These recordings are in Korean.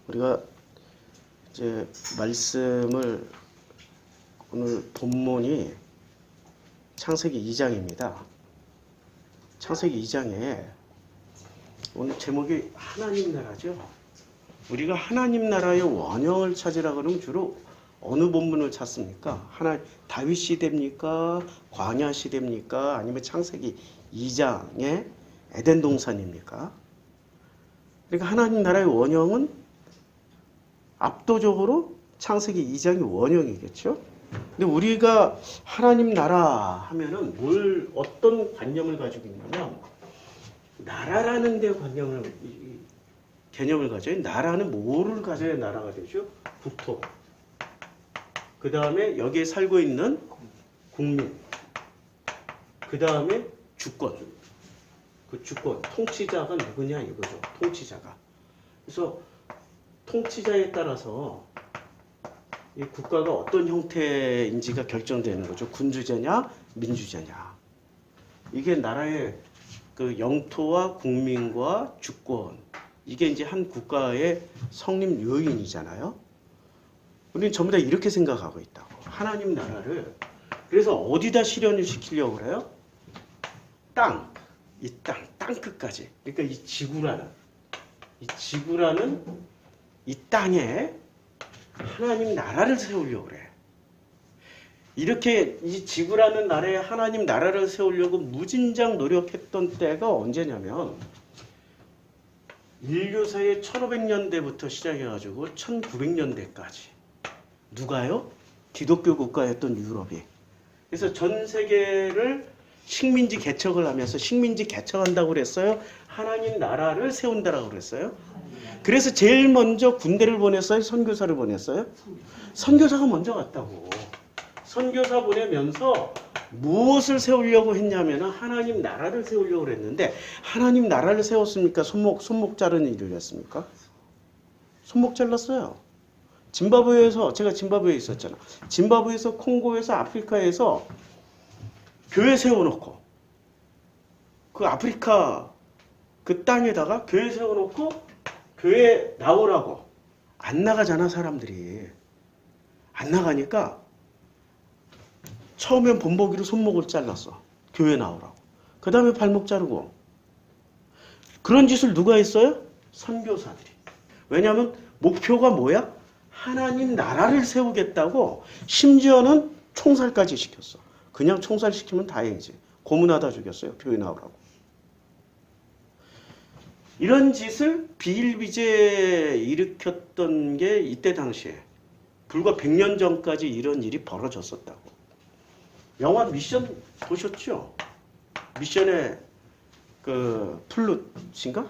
우리가 이제 말씀을 오늘 본문이 창세기 2장입니다. 창세기 2장에 오늘 제목이 하나님 나라죠. 우리가 하나님 나라의 원형을 찾으라 그러면 주로 어느 본문을 찾습니까? 다윗 시대입니까? 광야 시대입니까? 아니면 창세기 2장의 에덴 동산입니까? 그러니까 하나님 나라의 원형은 압도적으로 창세기 2장이 원형이겠죠. 근데 우리가 하나님 나라 하면은 어떤 관념을 가지고 있냐면 나라라는 데 개념을 가져요. 나라는 뭐를 가져야 나라가 되죠? 국토. 그 다음에 여기에 살고 있는 국민. 그 다음에 주권. 그 주권, 통치자가 누구냐 이거죠. 통치자가. 그래서 통치자에 따라서 이 국가가 어떤 형태인지가 결정되는 거죠. 군주제냐, 민주제냐. 이게 나라의 그 영토와 국민과 주권. 이게 이제 한 국가의 성립 요인이잖아요. 우리는 전부 다 이렇게 생각하고 있다고. 하나님 나라를. 그래서 어디다 실현을 시키려고 그래요? 이 땅 끝까지. 그러니까 이 지구라는 이 땅에 하나님 나라를 세우려고 그래. 이렇게 이 지구라는 나라에 하나님 나라를 세우려고 무진장 노력했던 때가 언제냐면 인류사의 1500년대부터 시작해가지고 1900년대까지. 누가요? 기독교 국가였던 유럽이. 그래서 전 세계를 식민지 개척을 하면서 식민지 개척한다고 그랬어요? 하나님 나라를 세운다라고 그랬어요? 그래서 제일 먼저 군대를 보냈어요? 선교사를 보냈어요? 선교사가 먼저 갔다고. 선교사 보내면서 무엇을 세우려고 했냐면 하나님 나라를 세우려고 그랬는데 하나님 나라를 세웠습니까? 손목 자르는 일을 했습니까? 손목 잘랐어요. 짐바브웨에서, 제가 짐바브웨에 있었잖아. 짐바브웨에서, 콩고에서, 아프리카에서 교회 세워놓고 그 아프리카 그 땅에다가 교회 세워놓고 교회 나오라고 안 나가잖아. 사람들이 안 나가니까 처음엔 본보기로 손목을 잘랐어. 교회 나오라고. 그 다음에 발목 자르고. 그런 짓을 누가 했어요? 선교사들이. 왜냐하면 목표가 뭐야? 하나님 나라를 세우겠다고. 심지어는 총살까지 시켰어. 그냥 총살시키면 다행이지. 고문하다 죽였어요. 교회 나오라고. 이런 짓을 비일비재 일으켰던 게 이때 당시에 불과 100년 전까지 이런 일이 벌어졌었다고. 영화 미션 보셨죠? 미션의 그 플룻인가?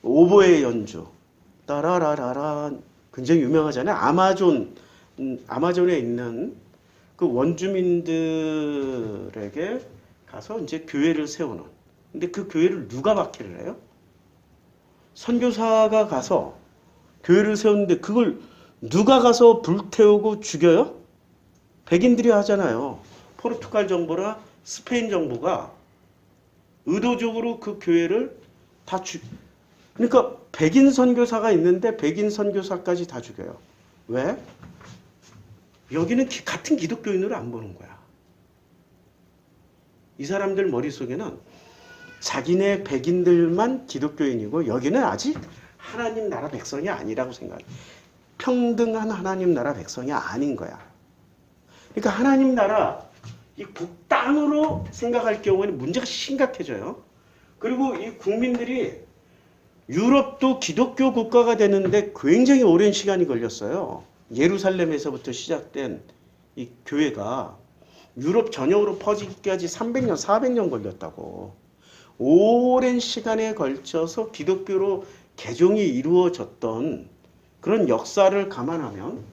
오보의 연주. 따라라라라. 굉장히 유명하잖아요. 아마존에 있는 그 원주민들에게 가서 이제 교회를 세우는. 근데 그 교회를 누가 박해를 해요? 선교사가 가서 교회를 세우는데 그걸 누가 가서 불태우고 죽여요? 백인들이 하잖아요. 포르투갈 정부나 스페인 정부가 의도적으로 그 교회를 다 그러니까 백인 선교사가 있는데 백인 선교사까지 다 죽여요. 왜? 여기는 같은 기독교인으로 안 보는 거야. 이 사람들 머릿속에는 자기네 백인들만 기독교인이고 여기는 아직 하나님 나라 백성이 아니라고 생각해. 평등한 하나님 나라 백성이 아닌 거야. 그러니까 하나님 나라 이 땅으로 생각할 경우에는 문제가 심각해져요. 그리고 이 국민들이 유럽도 기독교 국가가 되는데 굉장히 오랜 시간이 걸렸어요. 예루살렘에서부터 시작된 이 교회가 유럽 전역으로 퍼지기까지 300년, 400년 걸렸다고. 오랜 시간에 걸쳐서 기독교로 개종이 이루어졌던 그런 역사를 감안하면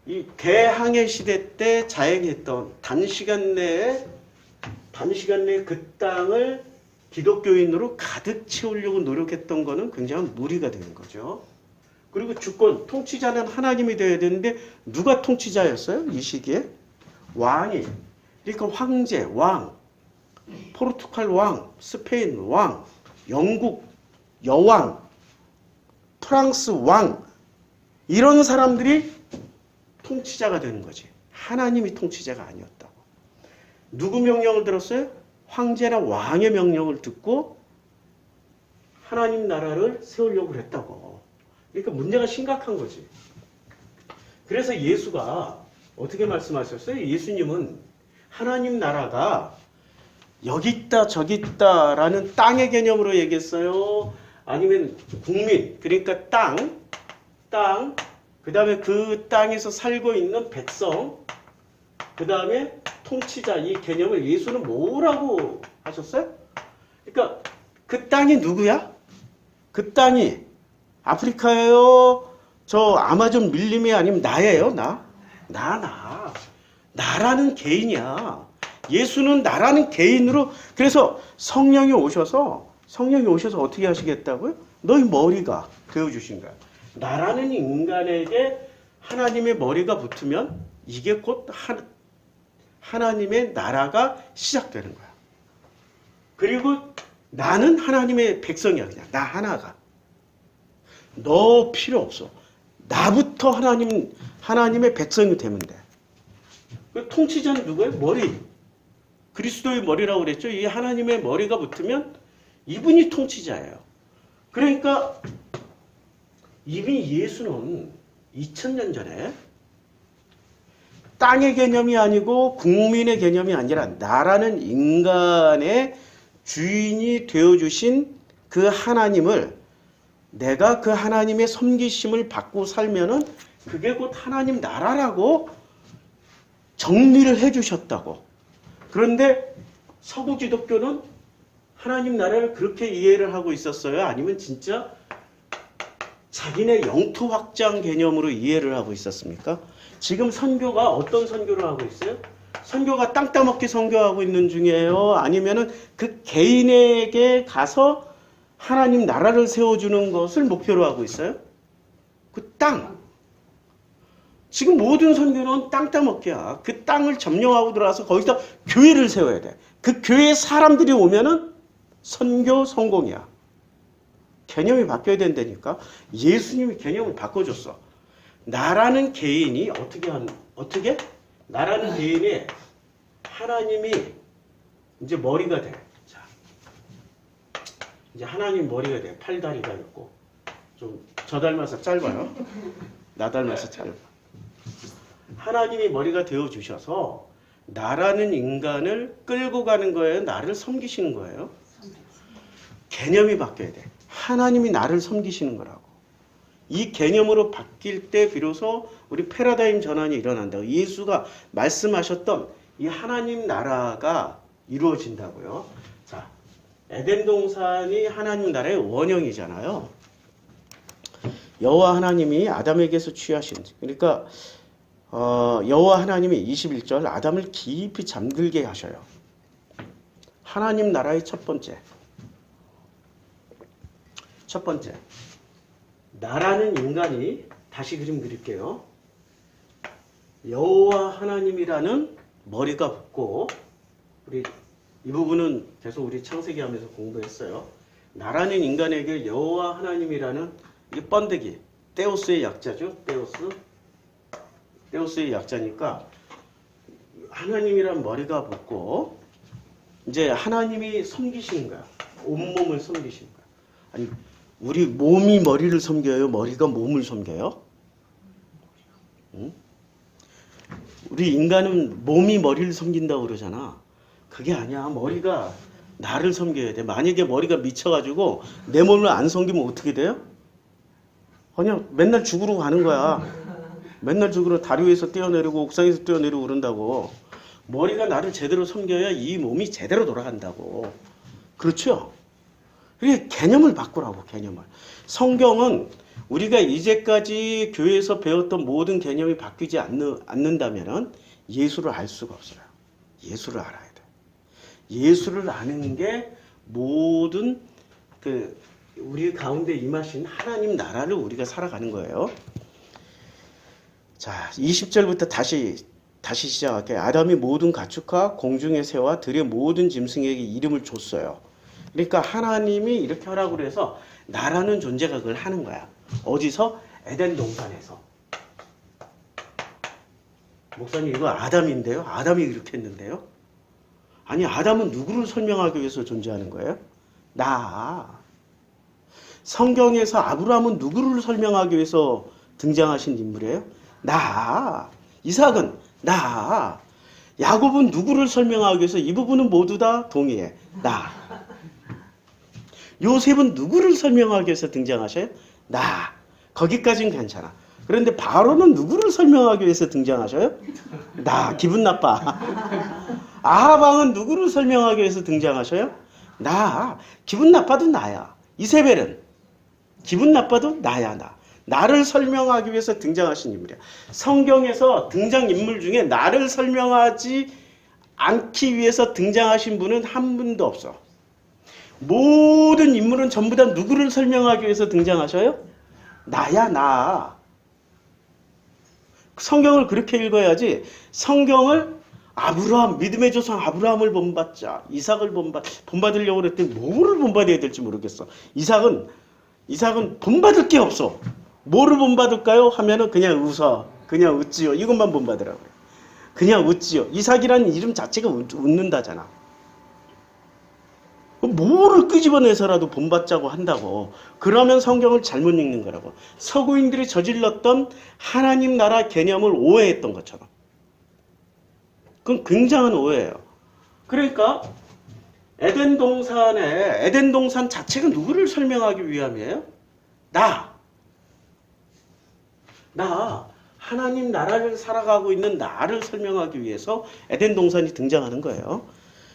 이 대항해 시대 때 자행했던 단시간 내에 그 땅을 기독교인으로 가득 채우려고 노력했던 거는 굉장한 무리가 되는 거죠. 그리고 주권, 통치자는 하나님이 되어야 되는데 누가 통치자였어요? 이 시기에? 왕이. 그러니까 황제, 왕, 포르투갈 왕, 스페인 왕, 영국 여왕, 프랑스 왕 이런 사람들이 통치자가 되는 거지. 하나님이 통치자가 아니었다고. 누구 명령을 들었어요? 황제나 왕의 명령을 듣고 하나님 나라를 세우려고 했다고. 그러니까 문제가 심각한 거지. 그래서 예수가 어떻게 말씀하셨어요? 예수님은 하나님 나라가 여기 있다 저기 있다라는 땅의 개념으로 얘기했어요? 아니면 국민, 그러니까 땅, 그 다음에 그 땅에서 살고 있는 백성, 그 다음에 통치자, 이 개념을 예수는 뭐라고 하셨어요? 그러니까 그 땅이 누구야? 그 땅이 아프리카예요? 저 아마존 밀림이 아니면 나예요? 나라는 개인이야. 예수는 나라는 개인으로. 그래서 성령이 오셔서 어떻게 하시겠다고요? 너희 머리가 되어주신 거야. 나라는 인간에게 하나님의 머리가 붙으면 이게 곧 하나님의 나라가 시작되는 거야. 그리고 나는 하나님의 백성이야. 그냥 나 하나가. 너 필요 없어. 나부터 하나님의 백성이 되면 돼. 그 통치자는 누구예요? 머리. 그리스도의 머리라고 그랬죠. 이 하나님의 머리가 붙으면 이분이 통치자예요. 그러니까 이미 예수는 2000년 전에 땅의 개념이 아니고 국민의 개념이 아니라 나라는 인간의 주인이 되어주신 그 하나님을, 내가 그 하나님의 섬기심을 받고 살면은 그게 곧 하나님 나라라고 정리를 해주셨다고. 그런데 서구 기독교는 하나님 나라를 그렇게 이해를 하고 있었어요? 아니면 진짜 자기네 영토 확장 개념으로 이해를 하고 있었습니까? 지금 선교가 어떤 선교를 하고 있어요? 선교가 땅 따먹기 선교하고 있는 중이에요? 아니면은 그 개인에게 가서 하나님 나라를 세워주는 것을 목표로 하고 있어요? 그 땅. 지금 모든 선교는 땅 따먹기야. 그 땅을 점령하고 들어와서 거기서 교회를 세워야 돼. 그 교회에 사람들이 오면은 선교 성공이야. 개념이 바뀌어야 된다니까. 예수님이 개념을 바꿔줬어. 나라는 개인이 어떻게? 나라는 개인이 하나님이 이제 머리가 돼. 자, 이제 하나님 머리가 돼. 팔다리가 있고. 좀 저 닮아서 짧아요. 나 닮아서 짧아. 하나님이 머리가 되어주셔서 나라는 인간을 끌고 가는 거예요? 나를 섬기시는 거예요? 개념이 바뀌어야 돼. 하나님이 나를 섬기시는 거라고. 이 개념으로 바뀔 때 비로소 우리 패러다임 전환이 일어난다고. 예수가 말씀하셨던 이 하나님 나라가 이루어진다고요. 자, 에덴 동산이 하나님 나라의 원형이잖아요. 여호와 하나님이 아담에게서 취하신, 그러니까 여호와 하나님이 21절 아담을 깊이 잠들게 하셔요. 하나님 나라의 첫 번째, 나라는 인간이, 다시 그림 그릴게요. 여호와 하나님이라는 머리가 붙고, 우리 이 부분은 계속 우리 창세기 하면서 공부했어요. 나라는 인간에게 여호와 하나님이라는, 이게 번데기, 테오스의 약자죠. 테오스의 약자니까 하나님이란 머리가 붙고 이제 하나님이 섬기시는 거야. 온몸을 섬기시는 거야. 아니, 우리 몸이 머리를 섬겨요? 머리가 몸을 섬겨요? 응? 우리 인간은 몸이 머리를 섬긴다고 그러잖아. 그게 아니야. 머리가 나를 섬겨야 돼. 만약에 머리가 미쳐가지고 내 몸을 안 섬기면 어떻게 돼요? 그냥 맨날 죽으러 가는 거야. 맨날 죽으러 다리 위에서 뛰어내리고 옥상에서 뛰어내리고 그런다고. 머리가 나를 제대로 섬겨야 이 몸이 제대로 돌아간다고. 그렇죠? 그게 개념을 바꾸라고, 개념을. 성경은 우리가 이제까지 교회에서 배웠던 모든 개념이 바뀌지 않는다면 예수를 알 수가 없어요. 예수를 알아야 돼. 예수를 아는 게 모든 우리 가운데 임하신 하나님 나라를 우리가 살아가는 거예요. 자, 20절부터 다시 시작할게요. 아담이 모든 가축과 공중의 새와 들의 모든 짐승에게 이름을 줬어요. 그러니까 하나님이 이렇게 하라고 그래서 나라는 존재가 그걸 하는 거야. 어디서? 에덴 동산에서. 목사님 이거 아담인데요? 아담이 이렇게 했는데요? 아니 아담은 누구를 설명하기 위해서 존재하는 거예요? 나. 성경에서 아브라함은 누구를 설명하기 위해서 등장하신 인물이에요? 나. 이삭은 나. 야곱은 누구를 설명하기 위해서 이 부분은 모두 다 동의해. 나. 요셉은 누구를 설명하기 위해서 등장하셔요? 나. 거기까지는 괜찮아. 그런데 바로는 누구를 설명하기 위해서 등장하셔요? 나. 기분 나빠. 아하방은 누구를 설명하기 위해서 등장하셔요? 나. 기분 나빠도 나야. 이세벨은 기분 나빠도 나야 나. 나를 설명하기 위해서 등장하신 인물이야. 성경에서 등장인물 중에 나를 설명하지 않기 위해서 등장하신 분은 한 분도 없어. 모든 인물은 전부 다 누구를 설명하기 위해서 등장하셔요? 나야 나. 성경을 그렇게 읽어야지. 성경을 아브라함, 믿음의 조상 아브라함을 본받자, 이삭을 본받으려고 그랬더니 뭐를 본받아야 될지 모르겠어. 이삭은 본받을 게 없어. 뭐를 본받을까요? 하면은 그냥 웃어. 그냥 웃지요. 이것만 본받으라고 그래. 그냥 웃지요. 이삭이라는 이름 자체가 웃는다잖아. 뭐를 끄집어내서라도 본받자고 한다고. 그러면 성경을 잘못 읽는 거라고. 서구인들이 저질렀던 하나님 나라 개념을 오해했던 것처럼. 그건 굉장한 오해예요. 그러니까 에덴 동산 자체가 누구를 설명하기 위함이에요? 나. 하나님 나라를 살아가고 있는 나를 설명하기 위해서 에덴 동산이 등장하는 거예요.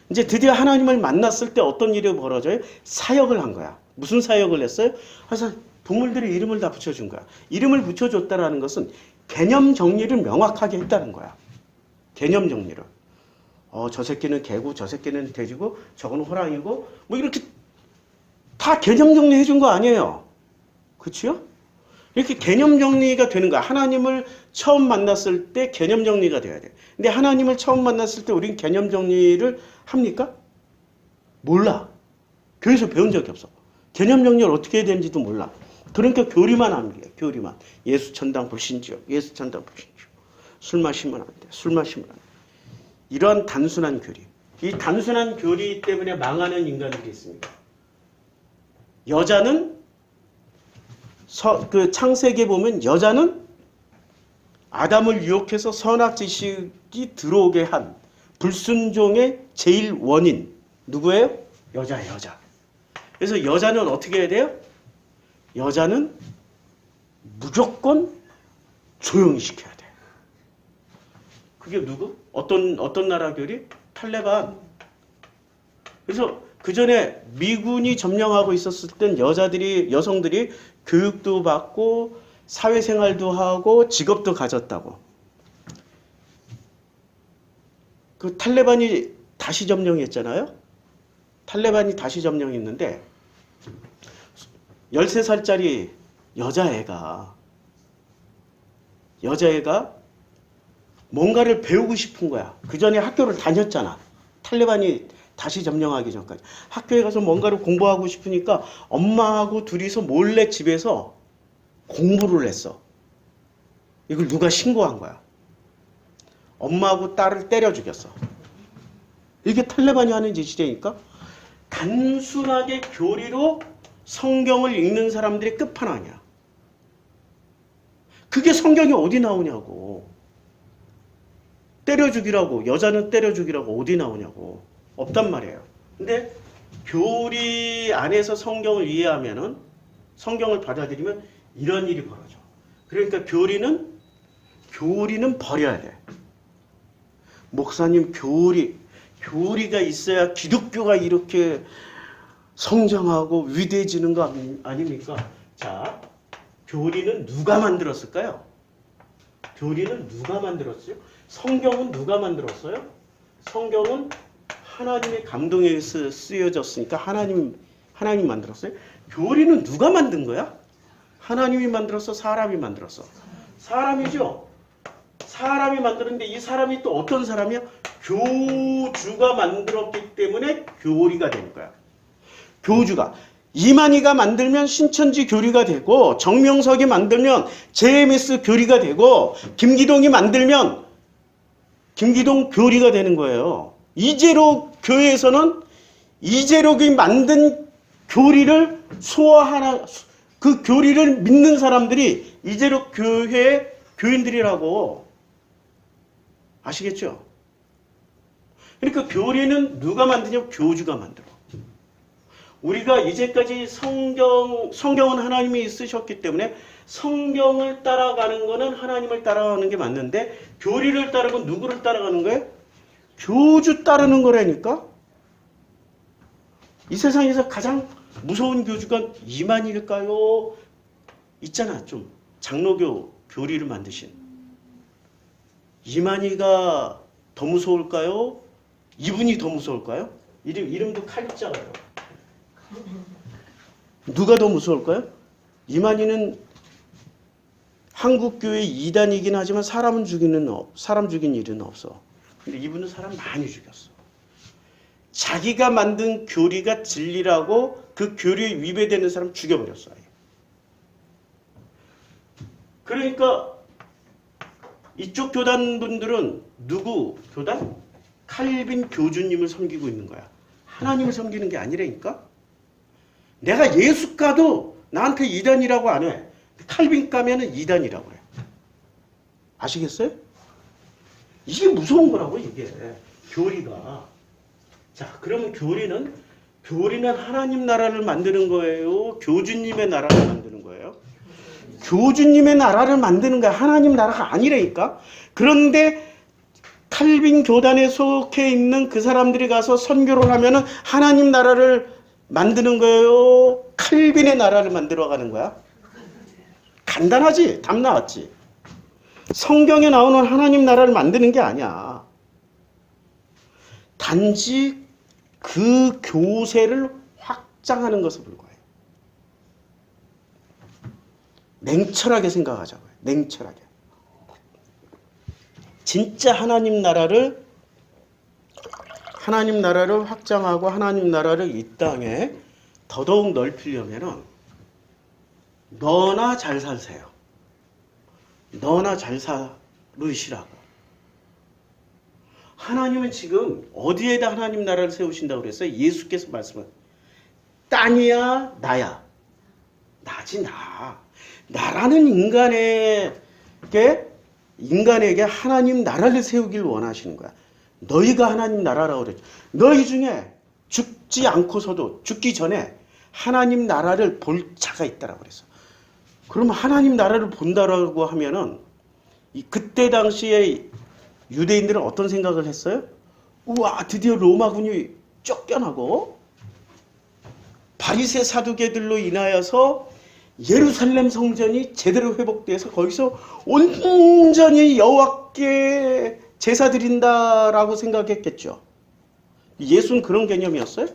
이제 드디어 하나님을 만났을 때 어떤 일이 벌어져요? 사역을 한 거야. 무슨 사역을 했어요? 그래서 동물들의 이름을 다 붙여준 거야. 이름을 붙여줬다라는 것은 개념 정리를 명확하게 했다는 거야. 개념 정리를. 저 새끼는 개고, 저 새끼는 돼지고, 저건 호랑이고, 뭐 이렇게 다 개념 정리해 준 거 아니에요. 그치요? 이렇게 개념 정리가 되는 거야. 하나님을 처음 만났을 때 개념 정리가 돼야 돼. 근데 하나님을 처음 만났을 때 우린 개념 정리를 합니까? 몰라. 교회에서 배운 적이 없어. 개념 정리를 어떻게 해야 되는지도 몰라. 그러니까 교리만 합니다. 교리만. 예수 천당 불신지요. 예수 천당 불신지요. 술 마시면 안 돼. 술 마시면 안 돼. 이러한 단순한 교리. 이 단순한 교리 때문에 망하는 인간들이 있습니다. 여자는 창세기에 보면 여자는 아담을 유혹해서 선악지식이 들어오게 한 불순종의 제일 원인. 누구예요? 여자. 그래서 여자는 어떻게 해야 돼요? 여자는 무조건 조용히 시켜야 돼. 그게 누구? 어떤 나라 교리? 탈레반. 그래서 그 전에 미군이 점령하고 있었을 땐 여성들이 교육도 받고 사회생활도 하고 직업도 가졌다고. 그 탈레반이 다시 점령했잖아요. 탈레반이 다시 점령했는데 13살짜리 여자애가 뭔가를 배우고 싶은 거야. 그 전에 학교를 다녔잖아. 탈레반이 다시 점령하기 전까지. 학교에 가서 뭔가를 공부하고 싶으니까 엄마하고 둘이서 몰래 집에서 공부를 했어. 이걸 누가 신고한 거야. 엄마하고 딸을 때려 죽였어. 이게 탈레반이 하는 짓이라니까. 단순하게 교리로 성경을 읽는 사람들의 끝판왕이야. 그게 성경에 어디 나오냐고. 때려 죽이라고, 여자는 때려 죽이라고 어디 나오냐고. 없단 말이에요. 근데 교리 안에서 성경을 이해하면은, 성경을 받아들이면 이런 일이 벌어져. 그러니까 교리는 버려야 돼. 목사님, 교리가 있어야 기독교가 이렇게 성장하고 위대해지는 거 아닙니까? 자, 교리는 누가 만들었을까요? 교리는 누가 만들었어요? 성경은 누가 만들었어요? 성경은 하나님의 감동에 의해서 쓰여졌으니까 하나님이 만들었어요. 교리는 누가 만든 거야? 하나님이 만들었어? 사람이 만들었어? 사람이죠. 사람이 만들었는데 이 사람이 또 어떤 사람이야? 교주가 만들었기 때문에 교리가 된 거야. 교주가. 이만희가 만들면 신천지 교리가 되고, 정명석이 만들면 JMS 교리가 되고, 김기동이 만들면 김기동 교리가 되는 거예요. 이재로 교회에서는 이재록이 만든 교리를 소화하나, 그 교리를 믿는 사람들이 이재록 교회의 교인들이라고. 아시겠죠? 그러니까 교리는 누가 만드냐고? 교주가 만들어. 우리가 이제까지 성경은 하나님이 쓰셨기 때문에 성경을 따라가는 거는 하나님을 따라가는 게 맞는데, 교리를 따르고 누구를 따라가는 거예요? 교주 따르는 거라니까? 이 세상에서 가장 무서운 교주가 이만희일까요? 있잖아, 좀 장로교 교리를 만드신 이만희가 더 무서울까요? 이분이 더 무서울까요? 이름도 칼자가요. 누가 더 무서울까요? 이만희는 한국교회 이단이긴 하지만 사람 죽인 일은 없어. 근데 이분은 사람 많이 죽였어. 자기가 만든 교리가 진리라고 그 교리에 위배되는 사람 죽여버렸어요. 그러니까 이쪽 교단분들은 누구 교단? 칼빈 교주님을 섬기고 있는 거야. 하나님을 섬기는 게 아니라니까? 내가 예수가도 나한테 이단이라고 안 해. 칼빈 가면은 이단이라고 해. 아시겠어요? 이게 무서운 거라고, 이게. 교리가. 자, 그러면 교리는 하나님 나라를 만드는 거예요? 교주님의 나라를 만드는 거예요? 교주님의 나라를 만드는 거야. 하나님 나라가 아니라니까? 그런데 칼빈 교단에 속해 있는 그 사람들이 가서 선교를 하면은 하나님 나라를 만드는 거예요? 칼빈의 나라를 만들어 가는 거야? 간단하지? 답 나왔지? 성경에 나오는 하나님 나라를 만드는 게 아니야. 단지 그 교세를 확장하는 것을 불과해. 냉철하게 생각하자고요. 냉철하게. 진짜 하나님 나라를 확장하고 하나님 나라를 이 땅에 더더욱 넓히려면은 너나 잘 살세요. 너나 잘 살으시라고. 하나님은 지금 어디에다 하나님 나라를 세우신다고 그랬어요? 예수께서 말씀은 땅이야 나야. 나지 나. 나라는 인간에게 하나님 나라를 세우길 원하시는 거야. 너희가 하나님 나라라고 그랬죠. 너희 중에 죽지 않고서도 죽기 전에 하나님 나라를 볼 자가 있다라고 그랬어. 그러면 하나님 나라를 본다라고 하면은 그때 당시에 유대인들은 어떤 생각을 했어요? 우와, 드디어 로마군이 쫓겨나고 바리새 사두개들로 인하여서 예루살렘 성전이 제대로 회복돼서 거기서 온전히 여호와께 제사 드린다라고 생각했겠죠. 예수는 그런 개념이었어요?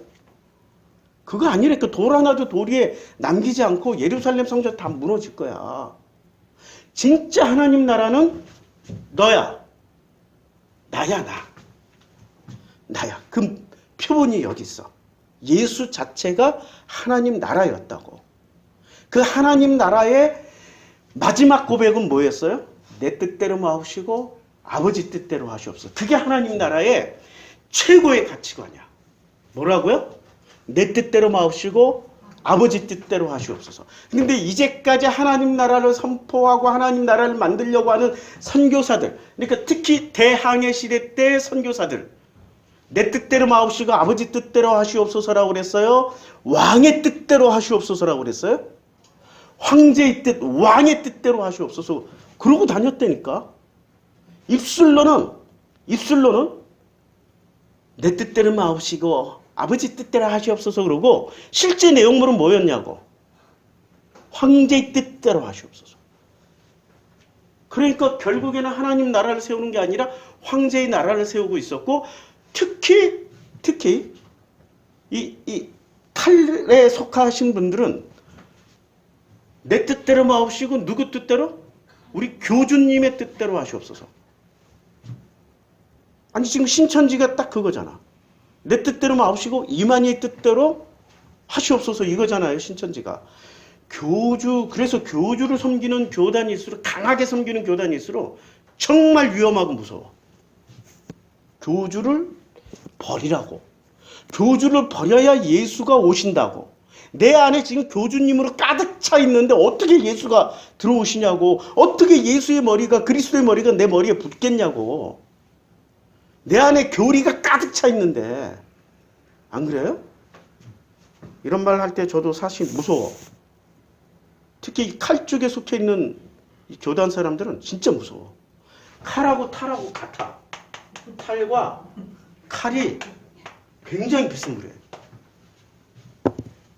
그거 아니라니까. 돌 하나도 도리에 남기지 않고 예루살렘 성전 다 무너질 거야. 진짜 하나님 나라는 너야. 나야, 나. 나야. 그 표본이 여기 있어. 예수 자체가 하나님 나라였다고. 그 하나님 나라의 마지막 고백은 뭐였어요? 내 뜻대로 마옵시고 아버지 뜻대로 하시옵소서. 그게 하나님 나라의 최고의 가치관이야. 뭐라고요? 내 뜻대로 마옵시고 아버지 뜻대로 하시옵소서. 근데 이제까지 하나님 나라를 선포하고 하나님 나라를 만들려고 하는 선교사들, 그러니까 특히 대항해 시대 때 선교사들, 내 뜻대로 마옵시고 아버지 뜻대로 하시옵소서라고 그랬어요? 왕의 뜻대로 하시옵소서라고 그랬어요? 황제의 뜻, 왕의 뜻대로 하시옵소서. 그러고 다녔다니까. 입술로는 내 뜻대로 마옵시고 아버지 뜻대로 하시옵소서 그러고 실제 내용물은 뭐였냐고. 황제의 뜻대로 하시옵소서. 그러니까 결국에는 하나님 나라를 세우는 게 아니라 황제의 나라를 세우고 있었고, 특히 이 칼에 속하신 분들은 내 뜻대로 마옵시고 누구 뜻대로? 우리 교주님의 뜻대로 하시옵소서. 아니 지금 신천지가 딱 그거잖아. 내 뜻대로 마옵시고 이만희의 뜻대로 하시옵소서 이거잖아요. 신천지가. 그래서 교주를 섬기는 교단일수록, 강하게 섬기는 교단일수록 정말 위험하고 무서워. 교주를 버리라고. 교주를 버려야 예수가 오신다고. 내 안에 지금 교주님으로 가득 차 있는데 어떻게 예수가 들어오시냐고. 어떻게 예수의 머리가, 그리스도의 머리가 내 머리에 붙겠냐고. 내 안에 교리가 가득 차 있는데. 안 그래요? 이런 말 할 때 저도 사실 무서워. 특히 이 칼 쪽에 속해 있는 이 교단 사람들은 진짜 무서워. 칼하고 탈하고 같아. 탈과 칼이 굉장히 비스무리해.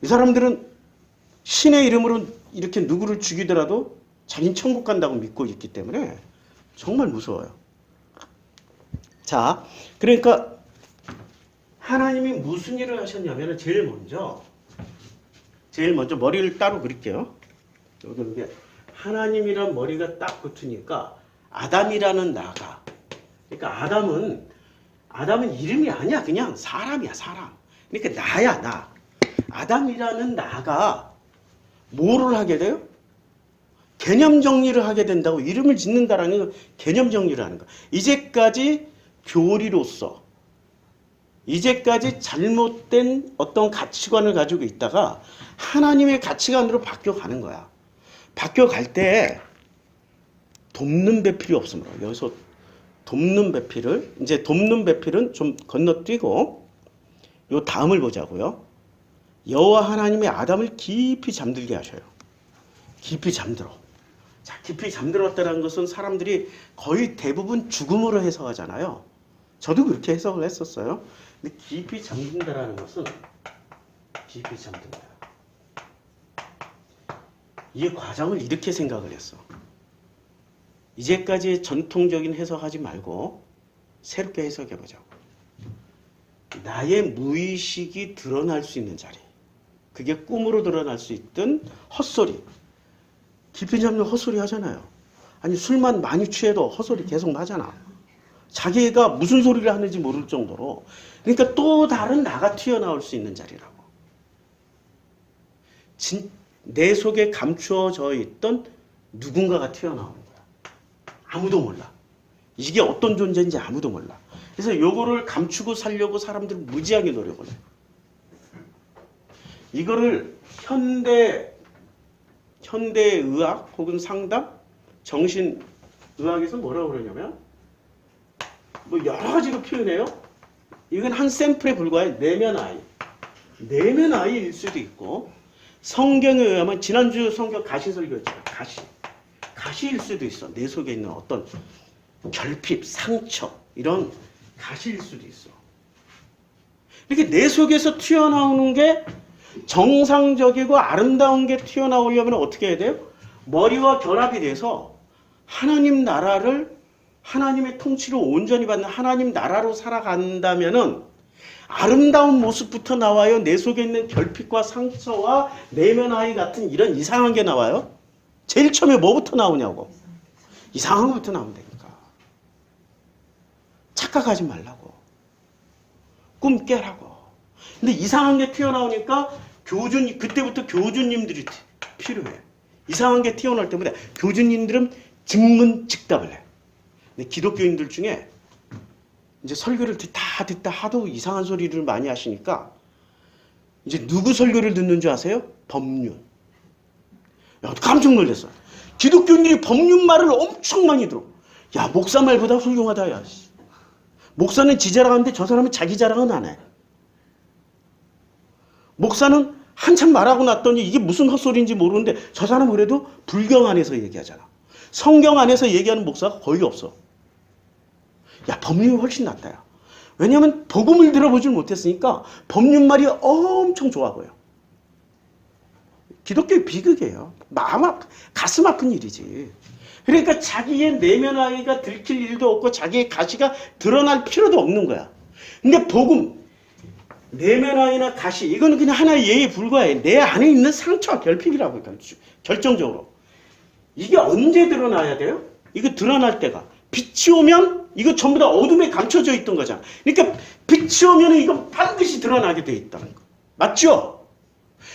이 사람들은 신의 이름으로 이렇게 누구를 죽이더라도 자기는 천국 간다고 믿고 있기 때문에 정말 무서워요. 자, 그러니까 하나님이 무슨 일을 하셨냐면 제일 먼저 머리를 따로 그릴게요. 여기 하나님이란 머리가 딱 붙으니까 아담이라는 나가. 그러니까 아담은 이름이 아니야. 그냥 사람이야, 사람. 그러니까 나야, 나. 아담이라는 나가 뭐를 하게 돼요? 개념 정리를 하게 된다고. 이름을 짓는다라는 건 개념 정리를 하는 거야. 이제까지 교리로서, 이제까지 잘못된 어떤 가치관을 가지고 있다가 하나님의 가치관으로 바뀌어가는 거야. 바뀌어갈 때 돕는 배필이 없으므로. 여기서 돕는 배필을, 이제 돕는 배필은 좀 건너뛰고 요 다음을 보자고요. 여호와 하나님의 아담을 깊이 잠들게 하셔요. 깊이 잠들어. 자, 깊이 잠들었다는 것은 사람들이 거의 대부분 죽음으로 해석하잖아요. 저도 그렇게 해석을 했었어요. 근데 깊이 잠든다라는 것은 깊이 잠든다. 이 과정을 이렇게 생각을 했어. 이제까지 전통적인 해석하지 말고 새롭게 해석해보자고. 나의 무의식이 드러날 수 있는 자리. 그게 꿈으로 드러날 수 있든 헛소리. 깊이 잠든 헛소리 하잖아요. 아니 술만 많이 취해도 헛소리 계속 하잖아. 자기가 무슨 소리를 하는지 모를 정도로. 그러니까 또 다른 나가 튀어나올 수 있는 자리라고. 내 속에 감추어져 있던 누군가가 튀어나오는 거야. 아무도 몰라. 이게 어떤 존재인지 아무도 몰라. 그래서 요거를 감추고 살려고 사람들은 무지하게 노력을 해. 이거를 현대의학 혹은 상담, 정신의학에서 뭐라고 그러냐면 뭐 여러 가지로 표현해요. 이건 한 샘플에 불과해. 내면 아이일 수도 있고, 성경에 의하면 지난주 성경 가시 설교했잖아요. 가시일 수도 있어. 내 속에 있는 어떤 결핍, 상처 이런 가시일 수도 있어. 이렇게 내 속에서 튀어나오는 게 정상적이고 아름다운 게 튀어나오려면 어떻게 해야 돼요? 머리와 결합이 돼서 하나님 나라를, 하나님의 통치를 온전히 받는 하나님 나라로 살아간다면은 아름다운 모습부터 나와요. 내 속에 있는 결핍과 상처와 내면 아이 같은 이런 이상한 게 나와요. 제일 처음에 뭐부터 나오냐고. 이상한 것부터 나오면 되니까. 착각하지 말라고. 꿈 깨라고. 근데 이상한 게 튀어나오니까 그때부터 교주님들이 필요해. 이상한 게 튀어나올 때마다 교주님들은 즉문즉답을 해. 근데 기독교인들 중에 이제 설교를 듣다 하도 이상한 소리를 많이 하시니까 이제 누구 설교를 듣는 줄 아세요? 법륜. 야, 깜짝 놀랐어. 기독교인들이 법륜 말을 엄청 많이 들어. 야, 목사 말보다 훌륭하다. 야. 목사는 지 자랑하는데 저 사람은 자기 자랑은 안 해. 목사는 한참 말하고 났더니 이게 무슨 헛소리인지 모르는데 저 사람은 그래도 불경 안에서 얘기하잖아. 성경 안에서 얘기하는 목사가 거의 없어. 야, 법륜이 훨씬 낫다. 야. 왜냐하면 복음을 들어보질 못했으니까 법륜 말이 엄청 좋아 보여. 기독교의 비극이에요. 가슴 아픈 일이지. 그러니까 자기의 내면 아이가 들킬 일도 없고 자기의 가시가 드러날 필요도 없는 거야. 근데 복음, 내면 아이나 가시, 이거는 그냥 하나의 예에 불과해. 내 안에 있는 상처와 결핍이라고 결정적으로. 이게 언제 드러나야 돼요? 이거 드러날 때가. 빛이 오면 이거 전부 다 어둠에 감춰져 있던 거잖아. 그러니까 빛이 오면 이거 반드시 드러나게 돼 있다는 거. 맞죠?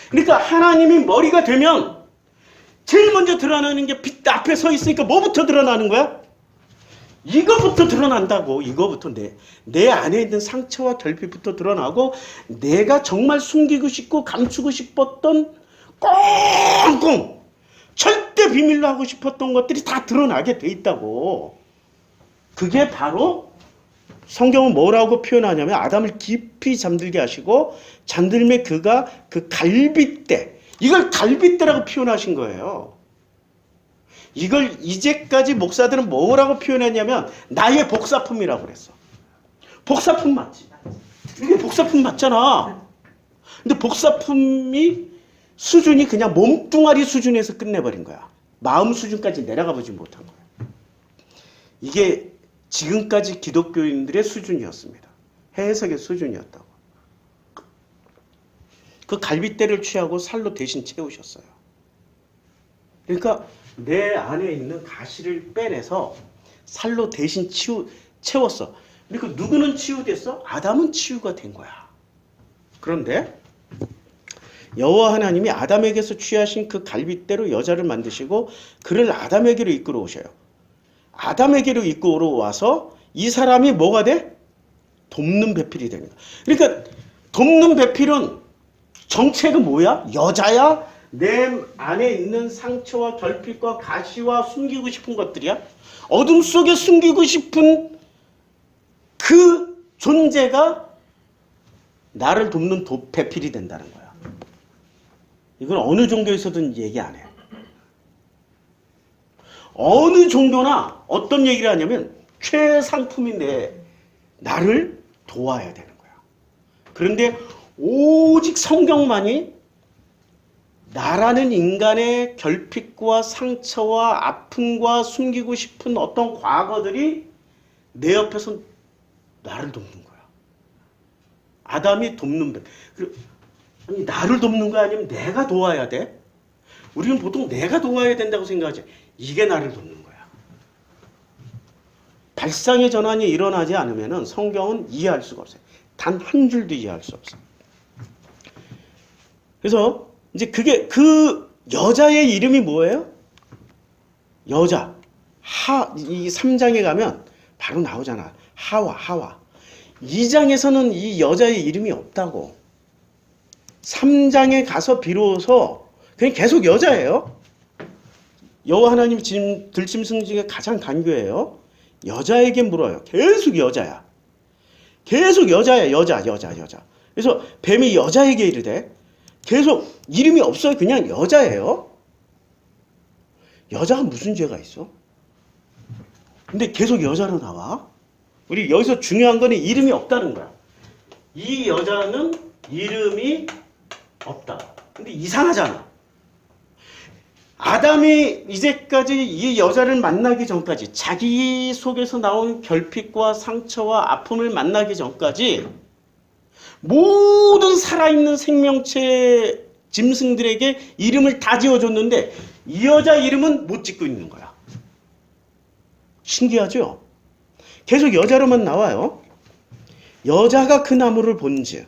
그러니까 하나님이 머리가 되면 제일 먼저 드러나는 게 빛 앞에 서 있으니까 뭐부터 드러나는 거야? 이거부터 드러난다고. 이거부터 내 안에 있는 상처와 결핍부터 드러나고 내가 정말 숨기고 싶고 감추고 싶었던 꽁꽁 절대 비밀로 하고 싶었던 것들이 다 드러나게 돼 있다고. 그게 바로 성경은 뭐라고 표현하냐면 아담을 깊이 잠들게 하시고 잠들매 그가 그 갈빗대, 이걸 갈빗대라고 표현하신 거예요. 이걸 이제까지 목사들은 뭐라고 표현했냐면 나의 복사품이라고 그랬어. 복사품 맞지? 이게 복사품 맞잖아. 근데 복사품이 수준이 그냥 몸뚱아리 수준에서 끝내버린 거야. 마음 수준까지 내려가 보지 못한 거야. 이게 지금까지 기독교인들의 수준이었습니다. 해석의 수준이었다고. 그 갈빗대를 취하고 살로 대신 채우셨어요. 그러니까 내 안에 있는 가시를 빼내서 살로 대신 채웠어. 그리고 누구는 치유됐어? 아담은 치유가 된 거야. 그런데 여호와 하나님이 아담에게서 취하신 그 갈빗대로 여자를 만드시고 그를 아담에게로 이끌어 오셔요. 아담에게로 이끌어 와서 이 사람이 뭐가 돼? 돕는 배필이 되는 거야. 그러니까 돕는 배필은 정체가 뭐야? 여자야? 내 안에 있는 상처와 결핍과 가시와 숨기고 싶은 것들이야? 어둠 속에 숨기고 싶은 그 존재가 나를 돕는 배필이 된다는 거야. 이건 어느 종교에서든 얘기 안 해. 어느 종교나 어떤 얘기를 하냐면 최상품인 나를 도와야 되는 거야. 그런데 오직 성경만이 나라는 인간의 결핍과 상처와 아픔과 숨기고 싶은 어떤 과거들이 내 옆에서 나를 돕는 거야. 아담이 돕는 배. 아니, 나를 돕는 거 아니면 내가 도와야 돼? 우리는 보통 내가 도와야 된다고 생각하지. 이게 나를 돕는 거야. 발상의 전환이 일어나지 않으면 성경은 이해할 수가 없어요. 단 한 줄도 이해할 수 없어요. 그래서 이제 그게 그 여자의 이름이 뭐예요? 여자. 이 3장에 가면 바로 나오잖아. 하와. 2장에서는 이 여자의 이름이 없다고. 3장에 가서 비로소 그냥 계속 여자예요. 여호와 하나님 들짐승 중에 가장 간교해요. 여자에게 물어요. 계속 여자야. 계속 여자야. 여자. 그래서 뱀이 여자에게 이르되 계속 이름이 없어요. 그냥 여자예요. 여자가 무슨 죄가 있어? 근데 계속 여자로 나와. 우리 여기서 중요한 거는 이름이 없다는 거야. 이 여자는 이름이 없다. 근데 이상하잖아. 아담이 이제까지 이 여자를 만나기 전까지 자기 속에서 나온 결핍과 상처와 아픔을 만나기 전까지 모든 살아있는 생명체 짐승들에게 이름을 다 지어줬는데 이 여자 이름은 못 짓고 있는 거야. 신기하죠? 계속 여자로만 나와요. 여자가 그 나무를 본즉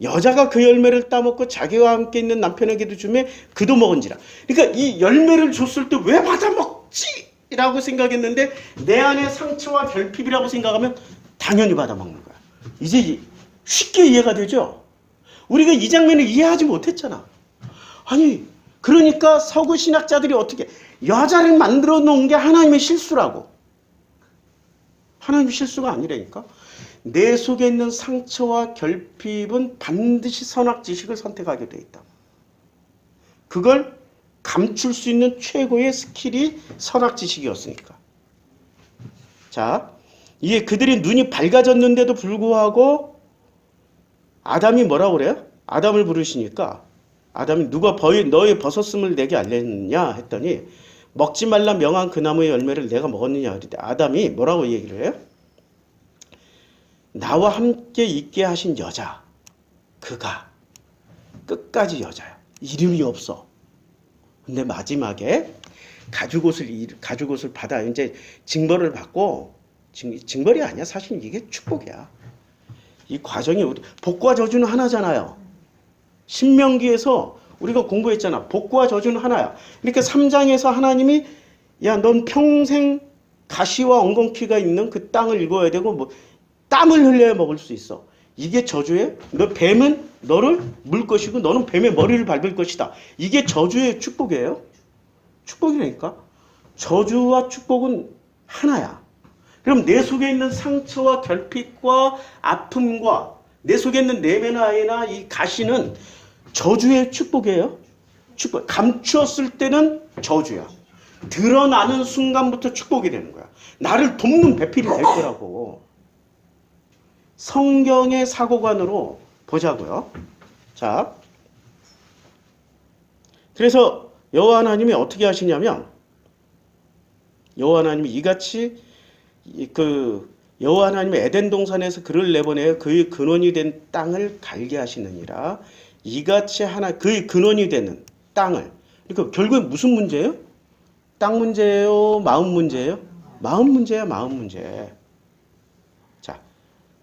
여자가 그 열매를 따먹고 자기와 함께 있는 남편에게도 주매 그도 먹은지라. 그러니까 이 열매를 줬을 때 왜 받아먹지? 라고 생각했는데 내 안에 상처와 결핍이라고 생각하면 당연히 받아먹는 거야. 이제 쉽게 이해가 되죠? 우리가 이 장면을 이해하지 못했잖아. 아니 그러니까 서구 신학자들이 어떻게 여자를 만들어 놓은 게 하나님의 실수라고. 하나님의 실수가 아니라니까. 내 속에 있는 상처와 결핍은 반드시 선악지식을 선택하게 돼 있다. 그걸 감출 수 있는 최고의 스킬이 선악지식이었으니까. 자, 이게 그들이 눈이 밝아졌는데도 불구하고 아담이 뭐라고 그래요? 아담을 부르시니까 아담이 누가 너의 벗었음을 내게 알렸느냐 했더니 먹지 말라 명한 그 나무의 열매를 내가 먹었느냐 그랬더니 아담이 뭐라고 얘기를 해요? 나와 함께 있게 하신 여자, 그가 끝까지 여자야. 이름이 없어. 근데 마지막에 가죽옷을 받아 이제 징벌을 받고 징벌이 아니야. 사실 이게 축복이야. 이 과정이 복과 저주는 하나잖아요. 신명기에서 우리가 공부했잖아. 복과 저주는 하나야. 그러니까 3장에서 하나님이 야, 넌 평생 가시와 엉겅퀴가 있는 그 땅을 읽어야 되고 뭐 땀을 흘려야 먹을 수 있어. 이게 저주예요? 너 뱀은 너를 물 것이고 너는 뱀의 머리를 밟을 것이다. 이게 저주의 축복이에요? 축복이라니까. 저주와 축복은 하나야. 그럼 내 속에 있는 상처와 결핍과 아픔과 내 속에 있는 내면아이나 이 가시는 저주의 축복이에요? 축복. 감추었을 때는 저주야. 드러나는 순간부터 축복이 되는 거야. 나를 돕는 배필이 될 거라고. 성경의 사고관으로 보자고요. 자, 그래서 여호와 하나님이 어떻게 하시냐면 여호와 하나님이 이같이 여호와 하나님의 에덴 동산에서 그를 내보내어 그의 근원이 된 땅을 갈게 하시느니라. 이같이 그의 근원이 되는 땅을. 그러니까 결국엔 무슨 문제예요? 땅 문제예요? 마음 문제예요? 마음 문제야, 마음 문제. 자,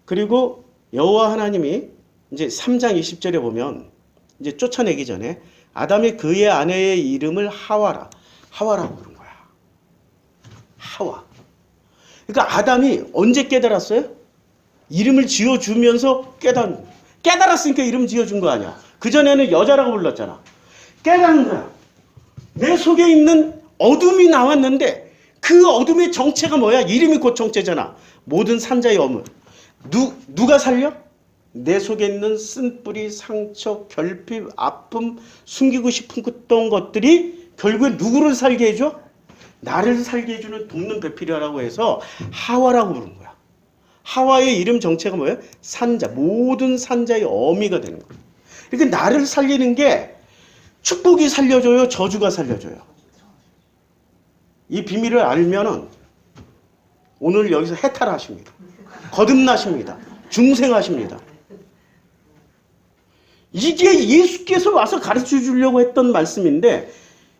그리고 여호와 하나님이 이제 3장 20절에 보면 이제 쫓아내기 전에 아담이 그의 아내의 이름을 하와라고 부른 거야. 하와. 그러니까 아담이 언제 깨달았어요? 이름을 지어주면서 깨달았으니까 이름 지어준 거 아니야. 그전에는 여자라고 불렀잖아. 깨달은 거야. 내 속에 있는 어둠이 나왔는데 그 어둠의 정체가 뭐야? 이름이 곧 정체잖아. 모든 산자의 어물. 누가 살려? 내 속에 있는 쓴뿌리, 상처, 결핍, 아픔, 숨기고 싶은 것들이 결국에 누구를 살게 해줘? 나를 살게 해주는 돕는 배필이라고 해서 하와라고 부른 거야. 하와의 이름 정체가 뭐예요? 산자, 모든 산자의 어미가 되는 거야. 그러니까 나를 살리는 게 축복이 살려줘요? 저주가 살려줘요? 이 비밀을 알면은 오늘 여기서 해탈하십니다. 거듭나십니다. 중생하십니다. 이게 예수께서 와서 가르쳐 주려고 했던 말씀인데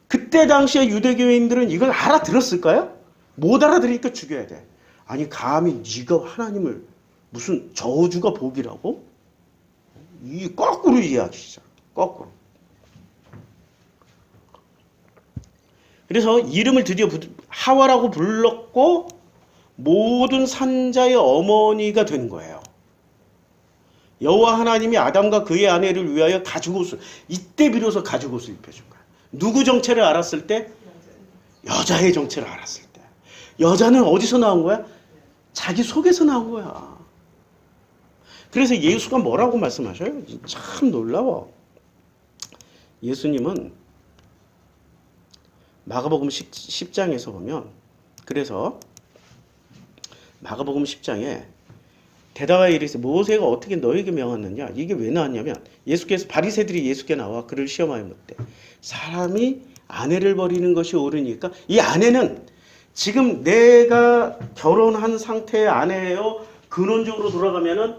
그때 당시에 유대교인들은 이걸 알아들었을까요? 못 알아들으니까 죽여야 돼. 아니 감히 네가 하나님을 무슨 저주가 복이라고? 이 거꾸로 이해하시잖아. 거꾸로. 그래서 이름을 드디어 하와라고 불렀고 모든 산자의 어머니가 된 거예요. 여호와 하나님이 아담과 그의 아내를 위하여 가죽옷을 이때 비로소 가죽옷을 입혀준 거야. 누구 정체를 알았을 때? 여자의 정체를 알았을 때. 여자는 어디서 나온 거야? 자기 속에서 나온 거야. 그래서 예수가 뭐라고 말씀하셔요? 참 놀라워. 예수님은 마가복음 10장에서 보면 그래서 마가복음 10장에 대답하여 이르시되 모세가 어떻게 너에게 명하느냐? 이게 왜 나왔냐면 예수께서 바리새들이 예수께 나와 그를 시험하여 묻되 사람이 아내를 버리는 것이 옳으니까 이 아내는 지금 내가 결혼한 상태의 아내예요. 근원적으로 돌아가면은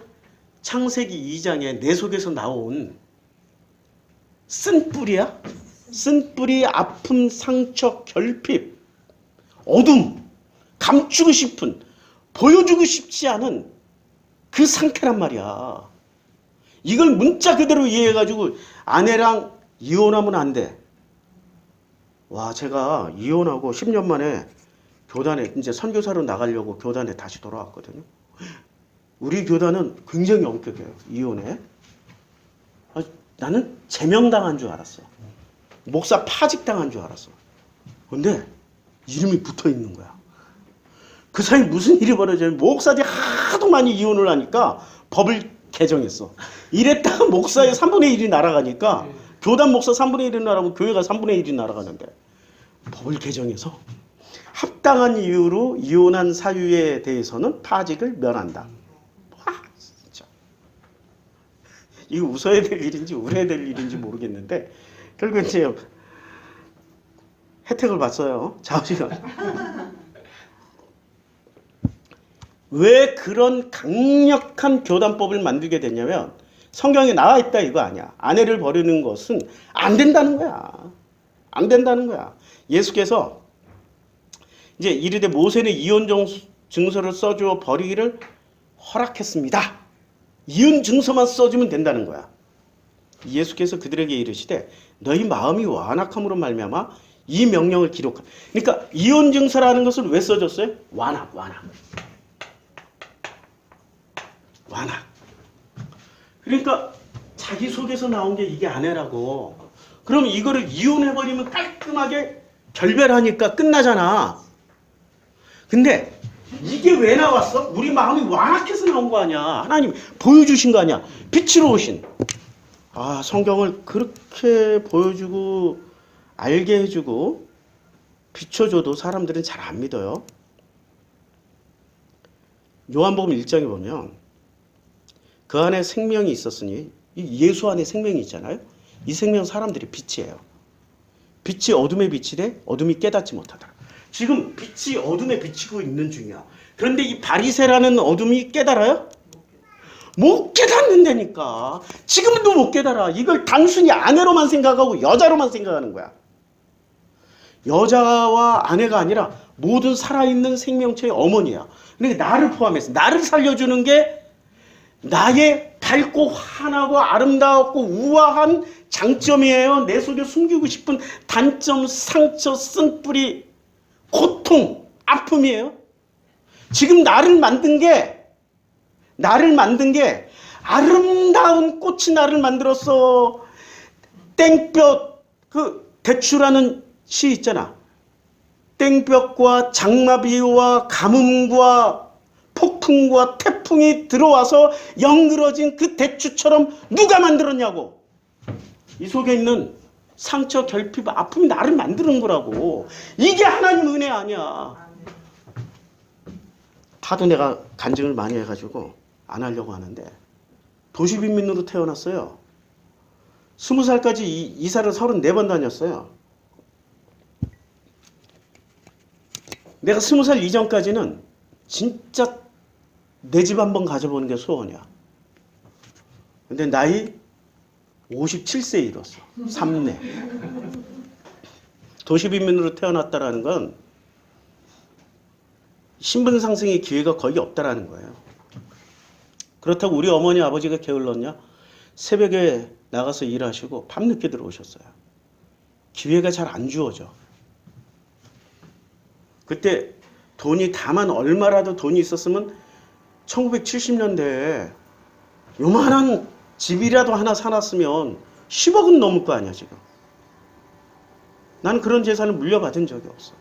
창세기 2장에 내 속에서 나온 쓴뿌리야. 쓴뿌리, 아픔, 상처, 결핍, 어둠, 감추고 싶은, 보여주고 싶지 않은 그 상태란 말이야. 이걸 문자 그대로 이해해가지고 아내랑 이혼하면 안 돼. 와, 제가 이혼하고 10년 만에 교단에 이제 선교사로 나가려고 교단에 다시 돌아왔거든요. 우리 교단은 굉장히 엄격해요. 이혼에. 나는 제명당한 줄 알았어. 목사 파직당한 줄 알았어. 근데 이름이 붙어 있는 거야. 그 사이 무슨 일이 벌어져요? 목사들이 하도 많이 이혼을 하니까 법을 개정했어. 이랬다가 목사의 3분의 1이 날아가니까 교단 목사 3분의 1이 날아가면 교회가 3분의 1이 날아가는데 법을 개정해서 합당한 이유로 이혼한 사유에 대해서는 파직을 면한다. 와, 진짜. 이거 웃어야 될 일인지 울어야 될 일인지 모르겠는데 결국 이제 혜택을 봤어요. 자우지간. 왜 그런 강력한 교단법을 만들게 됐냐면 성경에 나와 있다 이거 아니야. 아내를 버리는 것은 안 된다는 거야. 안 된다는 거야. 예수께서 이제 이르되 모세는 이혼 증서를 써주어 버리기를 허락했습니다. 이혼 증서만 써주면 된다는 거야. 예수께서 그들에게 이르시되 너희 마음이 완악함으로 말미암아 이 명령을 기록한. 그러니까 이혼 증서라는 것을 왜 써줬어요? 완악. 그러니까 자기 속에서 나온 게 이게 아내라고. 그럼 이거를 이혼해버리면 깔끔하게 결별하니까 끝나잖아. 근데 이게 왜 나왔어? 우리 마음이 완악해서 나온 거 아니야. 하나님 보여주신 거 아니야. 빛으로 오신. 성경을 그렇게 보여주고 알게 해주고 비춰줘도 사람들은 잘 안 믿어요. 요한복음 1장에 보면 그 안에 생명이 있었으니, 예수 안에 생명이 있잖아요. 이 생명은 사람들이 빛이에요. 빛이 어둠에 비치되 어둠이 깨닫지 못하더라. 지금 빛이 어둠에 비치고 있는 중이야. 그런데 이 바리새라는 어둠이 깨달아요? 못 깨닫는다니까. 지금도 못 깨달아. 이걸 단순히 아내로만 생각하고 여자로만 생각하는 거야. 여자와 아내가 아니라 모든 살아있는 생명체의 어머니야. 그러니까 나를 포함해서 나를 살려주는 게 나의 밝고 환하고 아름다웠고 우아한 장점이에요. 내 속에 숨기고 싶은 단점, 상처, 쓴뿌리, 고통, 아픔이에요. 지금 나를 만든 게 아름다운 꽃이 나를 만들었어. 땡볕, 대추라는 시 있잖아. 땡볕과 장마비와 가뭄과 폭풍과 태풍이 들어와서 영그러진 그 대추처럼 누가 만들었냐고. 이 속에 있는 상처, 결핍, 아픔이 나를 만드는 거라고. 이게 하나님 은혜 아니야. 하도 내가 간증을 많이 해가지고 안 하려고 하는데, 도시빈민으로 태어났어요. 20살까지 이사를 34번 다녔어요. 내가 20살 이전까지는 진짜 내 집 한번 가져보는 게 소원이야. 근데 나이 57세에 이뤘어. 3내. 도시빈민으로 태어났다라는 건 신분 상승의 기회가 거의 없다라는 거예요. 그렇다고 우리 어머니 아버지가 게을렀냐? 새벽에 나가서 일하시고 밤늦게 들어오셨어요. 기회가 잘 안 주어져. 그때 돈이 다만 얼마라도 돈이 있었으면 1970년대에 요만한 집이라도 하나 사놨으면 10억은 넘을 거 아니야 지금. 나는 그런 재산을 물려받은 적이 없어.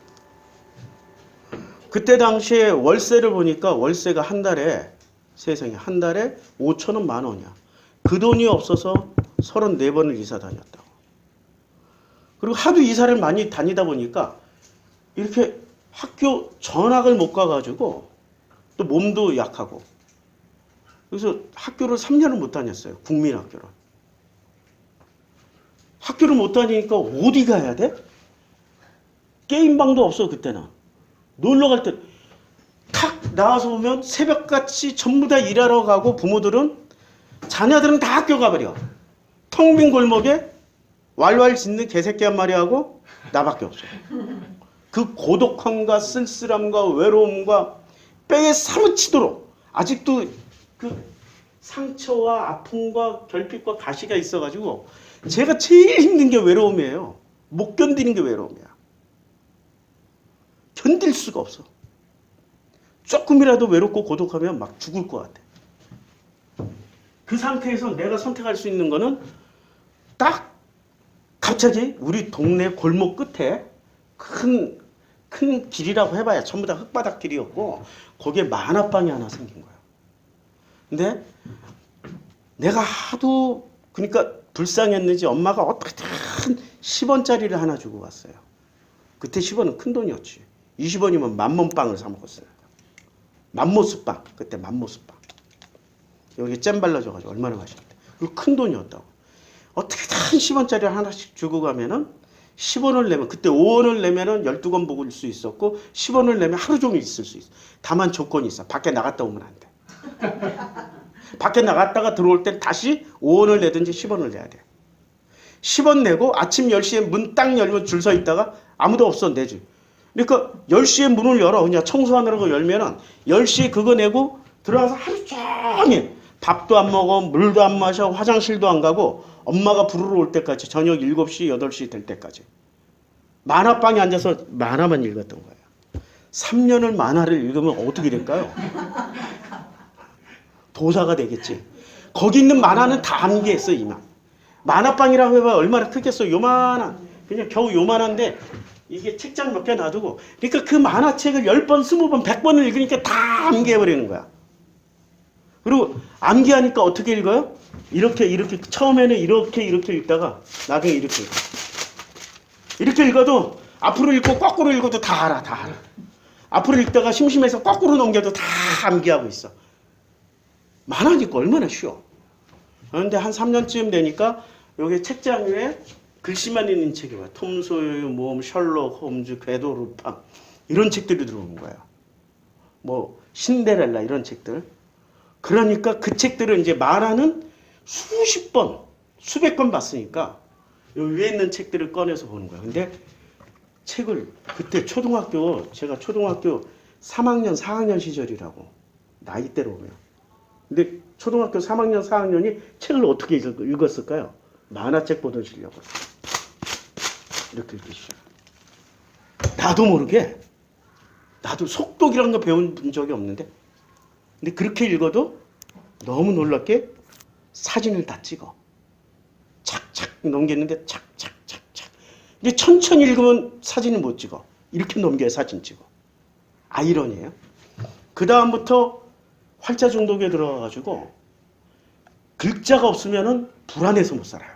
그때 당시에 월세를 보니까 월세가 한 달에, 세상에 한 달에 5천원, 10,000원이야. 그 돈이 없어서 34번을 이사 다녔다고. 그리고 하도 이사를 많이 다니다 보니까 이렇게 학교 전학을 못 가가지고 또 몸도 약하고, 그래서 학교를 3년을 못 다녔어요. 국민학교를. 학교를 못 다니니까 어디 가야 돼? 게임방도 없어 그때는. 놀러 갈 때 탁 나와서 보면 새벽같이 전부 다 일하러 가고, 부모들은 자녀들은 다 학교 가버려. 텅 빈 골목에 왈왈 짖는 개새끼 한 마리 하고 나밖에 없어. 그 고독함과 쓸쓸함과 외로움과 뼈에 사무치도록 아직도 그 상처와 아픔과 결핍과 가시가 있어가지고 제가 제일 힘든 게 외로움이에요. 못 견디는 게 외로움이야. 견딜 수가 없어. 조금이라도 외롭고 고독하면 막 죽을 것 같아. 그 상태에서 내가 선택할 수 있는 거는 딱 갑자기 우리 동네 골목 끝에 큰 길이라고 해봐야 전부 다 흙바닥 길이었고, 거기에 만화방이 하나 생긴 거야. 근데 내가 하도 그러니까 불쌍했는지 엄마가 어떻게든 10원짜리를 하나 주고 갔어요. 그때 10원은 큰 돈이었지. 20원이면 만몬빵을 사 먹었어요. 맘모스빵. 그때 맘모스빵. 여기 잼 발라줘가지고 얼마나 맛있는데. 그리고 큰 돈이었다고. 어떻게든 10원짜리를 하나씩 주고 가면은 10원을 내면, 그때 5원을 내면은 12권 먹을 수 있었고, 10원을 내면 하루 종일 있을 수 있어. 다만 조건이 있어. 밖에 나갔다 오면 안 돼. 밖에 나갔다가 들어올 땐 다시 5원을 내든지 10원을 내야 돼. 10원 내고 아침 10시에 문 딱 열면 줄 서 있다가 아무도 없어, 내지. 그러니까 10시에 문을 열어. 그냥 청소하느라고 열면은 10시에 그거 내고 들어가서 하루 종일 밥도 안 먹어, 물도 안 마셔, 화장실도 안 가고 엄마가 부르러 올 때까지, 저녁 7시, 8시 될 때까지. 만화방에 앉아서 만화만 읽었던 거예요. 3년을 만화를 읽으면 어떻게 될까요? 도사가 되겠지. 거기 있는 만화는 다 암기했어, 이만. 만화방이라고 해봐 얼마나 크겠어. 요만한, 그냥 겨우 요만한데 이게 책장 몇 개 놔두고. 그러니까 그 만화책을 10번, 20번, 100번을 읽으니까 다 암기해버리는 거야. 그리고 암기하니까 어떻게 읽어요? 이렇게 처음에는 이렇게 읽다가 나중에 이렇게 읽어. 이렇게 읽어도 앞으로 읽고 거꾸로 읽어도 다 알아. 앞으로 읽다가 심심해서 거꾸로 넘겨도 다 암기하고 있어. 만화니까 얼마나 쉬워. 그런데 한 3년쯤 되니까 여기 책장 위에 글씨만 있는 책이 와요. 톰 소요, 뭐 셜록 홈즈, 궤도 루팡 이런 책들이 들어오는 거예요. 뭐 신데렐라 이런 책들. 그러니까 그 책들을 이제 만화는 수십 번, 수백 번 봤으니까 여기 위에 있는 책들을 꺼내서 보는 거예요. 근데 책을 그때 제가 초등학교 3학년, 4학년 시절이라고 나이대로 보면. 근데 초등학교 3학년, 4학년이 책을 어떻게 읽었을까요? 만화책 보던 실력을. 이렇게 읽기 시작. 나도 모르게, 나도 속독이라는 거 배운 적이 없는데, 근데 그렇게 읽어도 너무 놀랍게 사진을 다 찍어. 착착 넘겼는데 착착착착. 근데 천천히 읽으면 사진을 못 찍어. 이렇게 넘겨야 사진 찍어. 아이러니예요. 그 다음부터 활자 중독에 들어가가지고 글자가 없으면은 불안해서 못 살아요.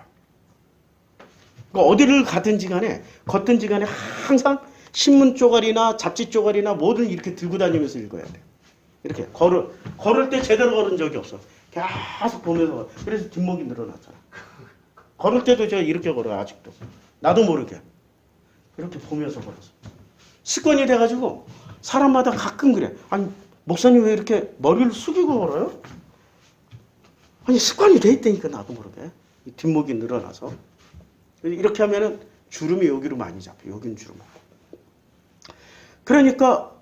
그러니까 어디를 걷든지 간에 항상 신문 쪼가리나 잡지 쪼가리나 뭐든 이렇게 들고 다니면서 읽어야 돼. 이렇게 걸을 때 제대로 걸은 적이 없어. 계속 보면서. 그래서 뒷목이 늘어났잖아. 걸을 때도 제가 이렇게 걸어요, 아직도. 나도 모르게. 이렇게 보면서 걸었어. 습관이 돼가지고 사람마다 가끔 그래. 아니, 목사님 왜 이렇게 머리를 숙이고 걸어요? 아니, 습관이 돼 있다니까, 나도 모르게. 뒷목이 늘어나서. 이렇게 하면은 주름이 여기로 많이 잡혀. 여긴 주름. 그러니까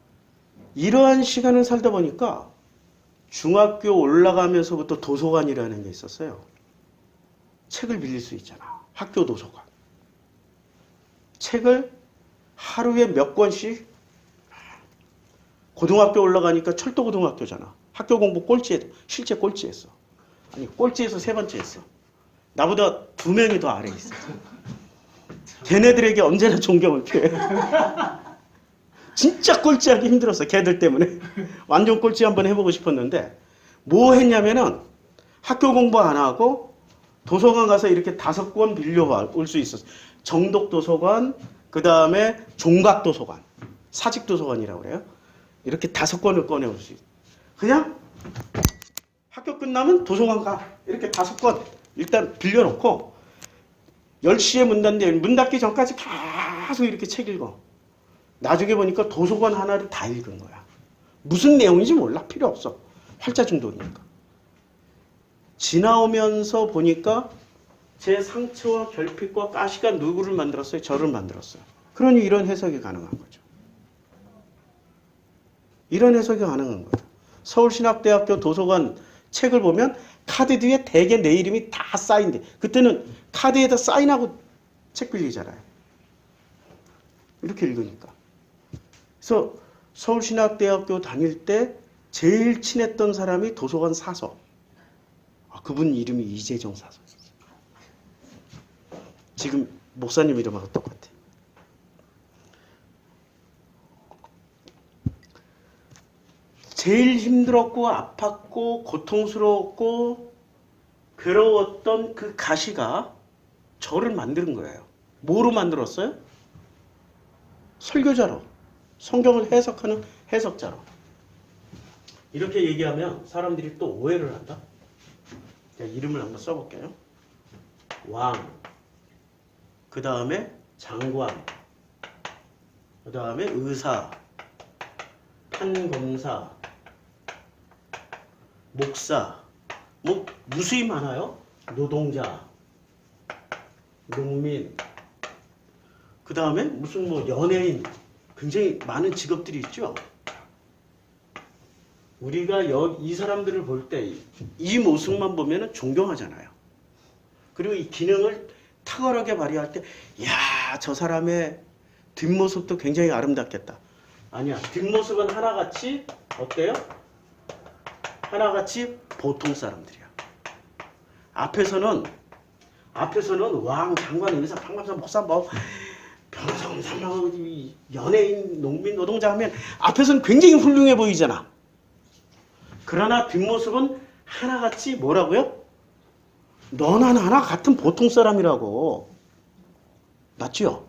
이러한 시간을 살다 보니까 중학교 올라가면서부터 도서관이라는 게 있었어요. 책을 빌릴 수 있잖아. 학교 도서관. 책을 하루에 몇 권씩. 고등학교 올라가니까 철도고등학교잖아. 학교 공부 실제 꼴찌했어. 아니, 꼴찌에서 3번째 했어. 나보다 2명이 더 아래에 있어. 걔네들에게 언제나 존경을 표해. 진짜 꼴찌하기 힘들었어. 걔들 때문에. 완전 꼴찌 한번 해보고 싶었는데 뭐 했냐면은 학교 공부 안 하고 도서관 가서 이렇게 5권 빌려올 수 있었어. 정독도서관, 그 다음에 종각도서관, 사직도서관이라고 그래요. 이렇게 5권을 꺼내올 수 있어. 그냥 학교 끝나면 도서관 가. 이렇게 5권 일단 빌려놓고 10시에 문 닫는데 문 닫기 전까지 계속 이렇게 책 읽어. 나중에 보니까 도서관 하나를 다 읽은 거야. 무슨 내용인지 몰라. 필요 없어. 활자 중독이니까. 지나오면서 보니까 제 상처와 결핍과 가시가 누구를 만들었어요? 저를 만들었어요. 그러니 이런 해석이 가능한 거죠. 이런 해석이 가능한 거예요. 서울신학대학교 도서관 책을 보면 카드 뒤에 대개 내 이름이 다 사인돼. 그때는 카드에다 사인하고 책 빌리잖아요. 이렇게 읽으니까. 그래서 서울신학대학교 다닐 때 제일 친했던 사람이 도서관 사서. 그분 이름이 이재정 사서였어요. 지금 목사님 이름하고 똑같아. 제일 힘들었고 아팠고 고통스러웠고 괴로웠던 그 가시가 저를 만드는 거예요. 뭐로 만들었어요? 설교자로. 성경을 해석하는 해석자로. 이렇게 얘기하면 사람들이 또 오해를 한다. 제가 이름을 한번 써볼게요. 왕, 그 다음에 장관, 그 다음에 의사, 판검사, 목사, 뭐 무수히 많아요. 노동자, 농민, 그 다음에 무슨 뭐 연예인, 굉장히 많은 직업들이 있죠. 우리가 이 사람들을 볼 때 이 모습만 보면 존경하잖아요. 그리고 이 기능을 탁월하게 발휘할 때, 야, 저 사람의 뒷모습도 굉장히 아름답겠다. 아니야. 뒷모습은 하나같이 어때요? 하나같이 보통 사람들이야. 앞에서는 왕, 장관, 의사, 판관사, 목사, 뭐 변호사, 검사, 뭐 연예인, 농민, 노동자 하면 앞에서는 굉장히 훌륭해 보이잖아. 그러나 뒷모습은 하나같이 뭐라고요? 너나 나나 같은 보통 사람이라고. 맞죠?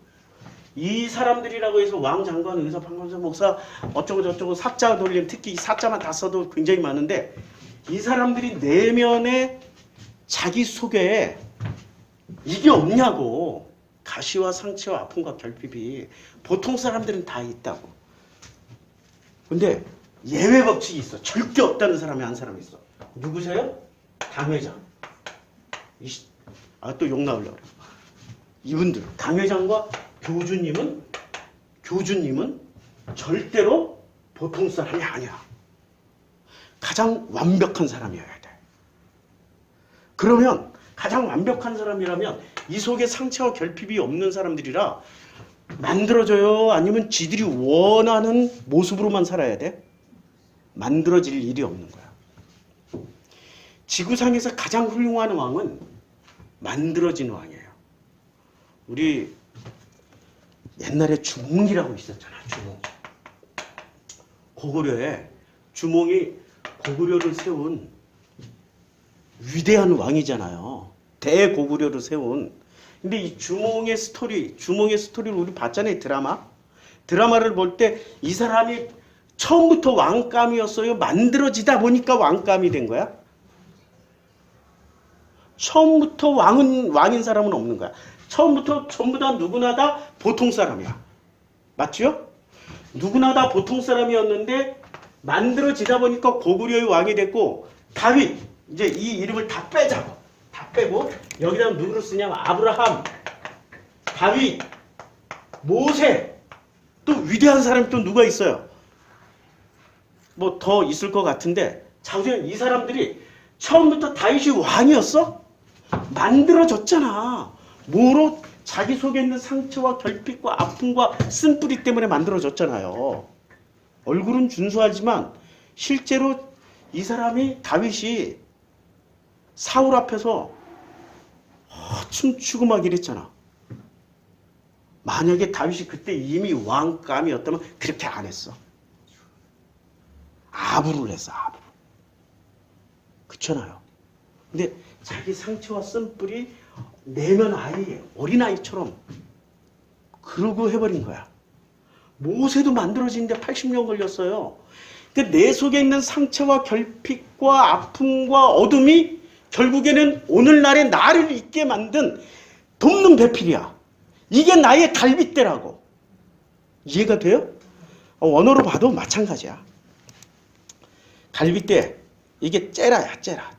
이 사람들이라고 해서 왕, 장관, 의사, 판관사, 목사 어쩌고 저쩌고 사자 돌림, 특히 사자만 다 써도 굉장히 많은데 이 사람들이 내면에 자기 속에 이게 없냐고. 가시와 상처와 아픔과 결핍이 보통 사람들은 다 있다고. 근데 예외 법칙이 있어. 절대 없다는 사람이 한 사람 있어. 누구세요? 당회장. 또 욕 나오려고 그래. 이분들 당회장과 교주님은 절대로 보통 사람이 아니야. 가장 완벽한 사람이어야 돼. 그러면 가장 완벽한 사람이라면 이 속에 상처와 결핍이 없는 사람들이라 만들어져요? 아니면 지들이 원하는 모습으로만 살아야 돼? 만들어질 일이 없는 거야. 지구상에서 가장 훌륭한 왕은 만들어진 왕이에요. 우리 옛날에 주몽이라고 있었잖아. 주몽. 고구려에 주몽이 고구려를 세운 위대한 왕이잖아요. 대고구려를 세운. 근데 이 주몽의 스토리를 우리 봤잖아요. 드라마를 볼 때 이 사람이 처음부터 왕감이었어요? 만들어지다 보니까 왕감이 된 거야? 처음부터 왕인 사람은 없는 거야. 처음부터 전부 다 누구나 다 보통 사람이야. 맞죠? 누구나 다 보통 사람이었는데 만들어지다 보니까 고구려의 왕이 됐고 다윗 이제 이 이름을 다 빼자고. 다 빼고 여기다 누구를 쓰냐면 아브라함, 다윗, 모세 또 위대한 사람이 또 누가 있어요? 뭐 더 있을 것 같은데 자우지간 이 사람들이 처음부터 다윗이 왕이었어? 만들어졌잖아. 뭐로? 자기 속에 있는 상처와 결핍과 아픔과 쓴뿌리 때문에 만들어졌잖아요. 얼굴은 준수하지만 실제로 이 사람이 다윗이 사울 앞에서 춤추고 막 이랬잖아. 만약에 다윗이 그때 이미 왕감이었다면 그렇게 안 했어. 아부를 했어. 아부. 그렇잖아요. 근데 자기 상처와 쓴뿌리 내면 아이예요. 어린아이처럼 그러고 해버린 거야. 모세도 만들어지는데 80년 걸렸어요. 그러니까 내 속에 있는 상처와 결핍과 아픔과 어둠이 결국에는 오늘날의 나를 있게 만든 돕는 배필이야. 이게 나의 갈빗대라고. 이해가 돼요? 원어로 봐도 마찬가지야. 갈빗대. 이게 째라야, 째라.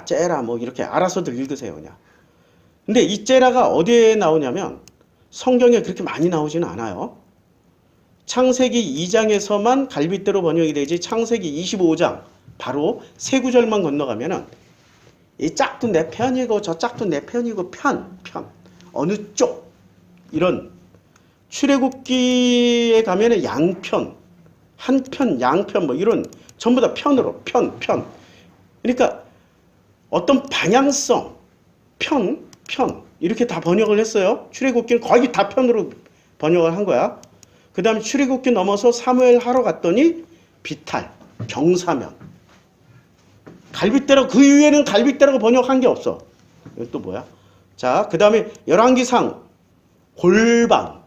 째라 뭐 이렇게 알아서들 읽으세요 그냥. 근데 이 째라가 어디에 나오냐면 성경에 그렇게 많이 나오지는 않아요. 창세기 2장에서만 갈빗대로 번역이 되지 창세기 25장 바로 세 구절만 건너가면은 이 짝도 내 편이고 저 짝도 내 편이고 편 어느 쪽 이런 출애굽기에 가면은 양편 한편 양편 뭐 이런 전부 다 편으로 편 그러니까 어떤 방향성 편 이렇게 다 번역을 했어요. 출애굽기는 거의 다 편으로 번역을 한 거야. 그 다음에 출애굽기 넘어서 사무엘 하러 갔더니 비탈 경사면 갈빗대라고 그 이후에는 갈빗대라고 번역한 게 없어. 이거 또 뭐야? 자, 그 다음에 열왕기상 골방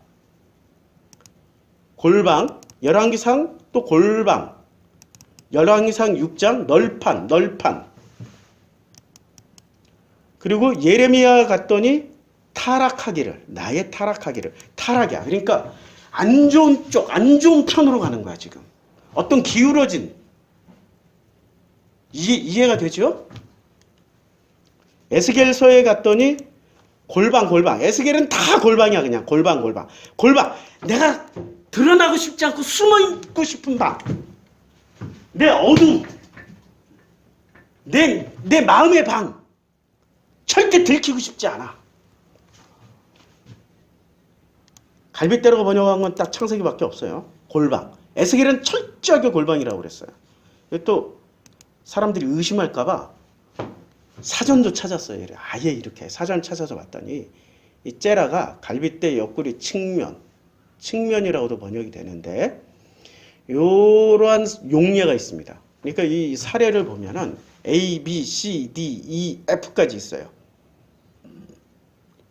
열왕기상 또 골방 열왕기상 6장 널판 그리고 예레미야 갔더니 타락하기를 나의 타락하기를 타락이야. 그러니까 안 좋은 쪽 안 좋은 편으로 가는 거야 지금. 어떤 기울어진 이해가 되죠? 에스겔서에 갔더니 골방 에스겔은 다 골방이야. 그냥 골방 내가 드러나고 싶지 않고 숨어 있고 싶은 방 내 어둠 내 마음의 방 절대 들키고 싶지 않아. 갈빗대라고 번역한 건 딱 창세기밖에 없어요. 골방. 에스겔은 철저하게 골방이라고 그랬어요. 또 사람들이 의심할까봐 사전도 찾았어요. 아예 이렇게 사전 찾아서 봤더니 이 째라가 갈빗대 옆구리 측면이라고도 번역이 되는데 이러한 용례가 있습니다. 그러니까 이 사례를 보면은 A, B, C, D, E, F까지 있어요.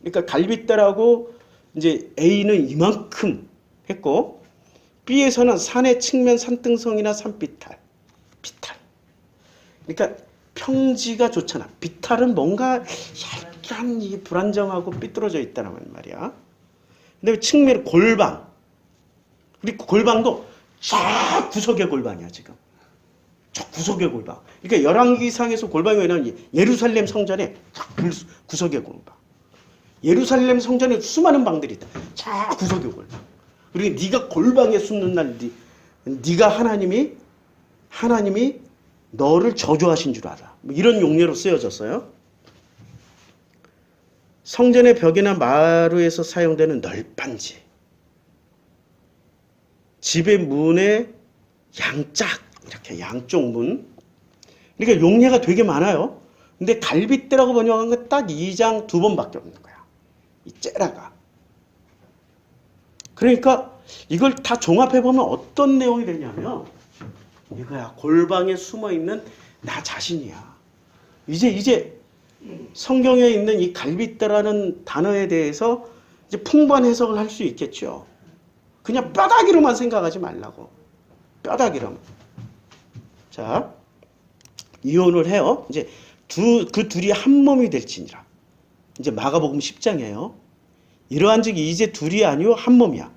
그러니까 갈빗대라고 이제 A는 이만큼 했고 B에서는 산의 측면 산등성이나 산비탈, 비탈. 그러니까 평지가 좋잖아. 비탈은 뭔가 약간 이게 불안정하고 삐뚤어져 있다는 말이야. 근데 측면 골방. 그리고 골방도 저 구석의 골방이야 지금. 저 구석의 골방. 그러니까 열왕기상에서 골방이 왜냐면 예루살렘 성전에 구석의 골방. 예루살렘 성전에 수많은 방들이 있다. 저 구석의 골방. 그리고 네가 골방에 숨는 날 네가 하나님이 너를 저주하신 줄 알아. 이런 용례로 쓰여졌어요. 성전의 벽이나 마루에서 사용되는 널빤지. 집의 문의 양짝 이렇게 양쪽 문. 그러니까 용례가 되게 많아요. 근데 갈빗대라고 번역한 건 딱 2장 2번밖에 없는 거야. 이 째라가. 그러니까 이걸 다 종합해보면 어떤 내용이 되냐면 이거야. 골방에 숨어있는 나 자신이야. 이제 성경에 있는 이 갈빗대라는 단어에 대해서 이제 풍부한 해석을 할 수 있겠죠. 그냥 뼈다귀로만 생각하지 말라고. 뼈다귀로만. 자, 이혼을 해요. 이제 그 둘이 한 몸이 될지니라. 이제 마가복음 10장이에요. 이러한즉 이제 둘이 아니요 한 몸이야.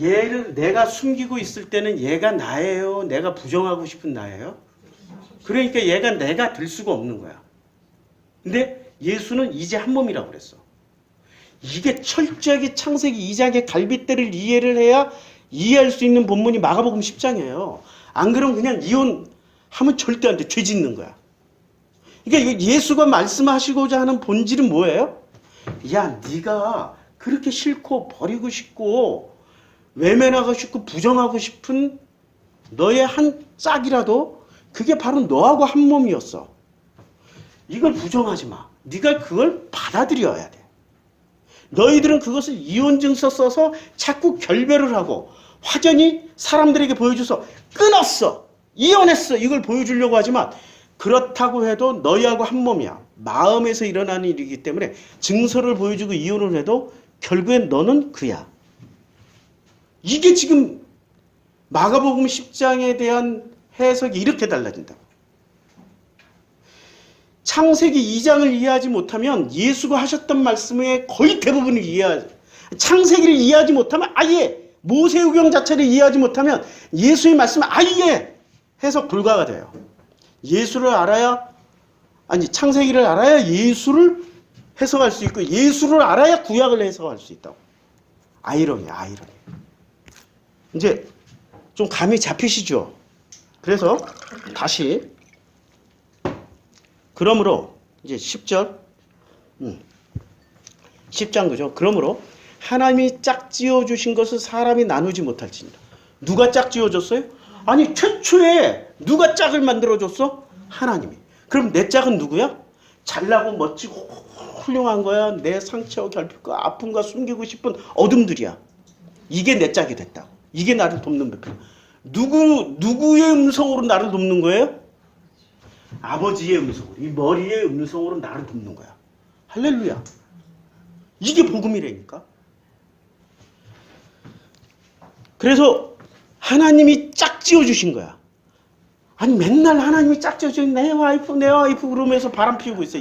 얘를 내가 숨기고 있을 때는 얘가 나예요? 내가 부정하고 싶은 나예요? 그러니까 얘가 내가 될 수가 없는 거야. 근데 예수는 이제 한 몸이라고 그랬어. 이게 철저하게 창세기 2장의 갈빗대를 이해를 해야 이해할 수 있는 본문이 마가복음 10장이에요. 안 그러면 그냥 이혼하면 절대 안 돼. 죄 짓는 거야. 그러니까 예수가 말씀하시고자 하는 본질은 뭐예요? 야, 네가 그렇게 싫고 버리고 싶고 외면하고 싶고 부정하고 싶은 너의 한 짝이라도 그게 바로 너하고 한 몸이었어. 이걸 부정하지 마. 네가 그걸 받아들여야 돼. 너희들은 그것을 이혼증서 써서 자꾸 결별을 하고 확연히 사람들에게 보여줘서 끊었어. 이혼했어. 이걸 보여주려고 하지만 그렇다고 해도 너희하고 한 몸이야. 마음에서 일어나는 일이기 때문에 증서를 보여주고 이혼을 해도 결국엔 너는 그야. 이게 지금 마가복음 10장에 대한 해석이 이렇게 달라진다. 창세기 2장을 이해하지 못하면 예수가 하셨던 말씀의 거의 대부분을 창세기를 이해하지 못하면 아예 모세오경 자체를 이해하지 못하면 예수의 말씀은 아예 해석 불가가 돼요. 창세기를 알아야 예수를 해석할 수 있고 예수를 알아야 구약을 해석할 수 있다고. 아이러니야. 이제 좀 감이 잡히시죠? 그래서 다시 그러므로 이제 10절 10장 그죠? 그러므로 하나님이 짝지어 주신 것을 사람이 나누지 못할지니라. 누가 짝지어 줬어요? 아니 최초에 누가 짝을 만들어 줬어? 하나님이. 그럼 내 짝은 누구야? 잘나고 멋지고 훌륭한 거야. 내 상처와 결핍과 아픔과 숨기고 싶은 어둠들이야. 이게 내 짝이 됐다고. 이게 나를 돕는 배필. 누구의 음성으로 나를 돕는 거예요? 아버지의 음성으로. 이 머리의 음성으로 나를 돕는 거야. 할렐루야. 이게 복음이라니까. 그래서 하나님이 짝지어 주신 거야. 아니 맨날 하나님이 짝지어 주신 내 와이프 그러면서 바람 피우고 있어.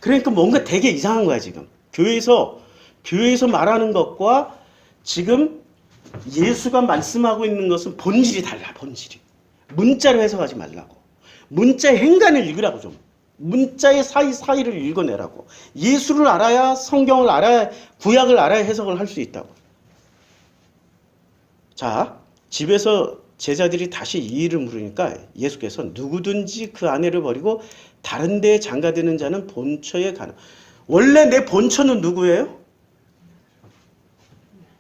그러니까 뭔가 되게 이상한 거야 지금. 교회에서 말하는 것과 지금 예수가 말씀하고 있는 것은 본질이 달라. 본질이. 문자로 해석하지 말라고. 문자의 행간을 읽으라고 좀. 문자의 사이를 읽어내라고. 예수를 알아야 성경을 알아야 구약을 알아야 해석을 할 수 있다고. 자, 집에서 제자들이 다시 이 일을 물으니까 예수께서 누구든지 그 아내를 버리고 다른 데에 장가드는 자는 본처에 가는. 원래 내 본처는 누구예요?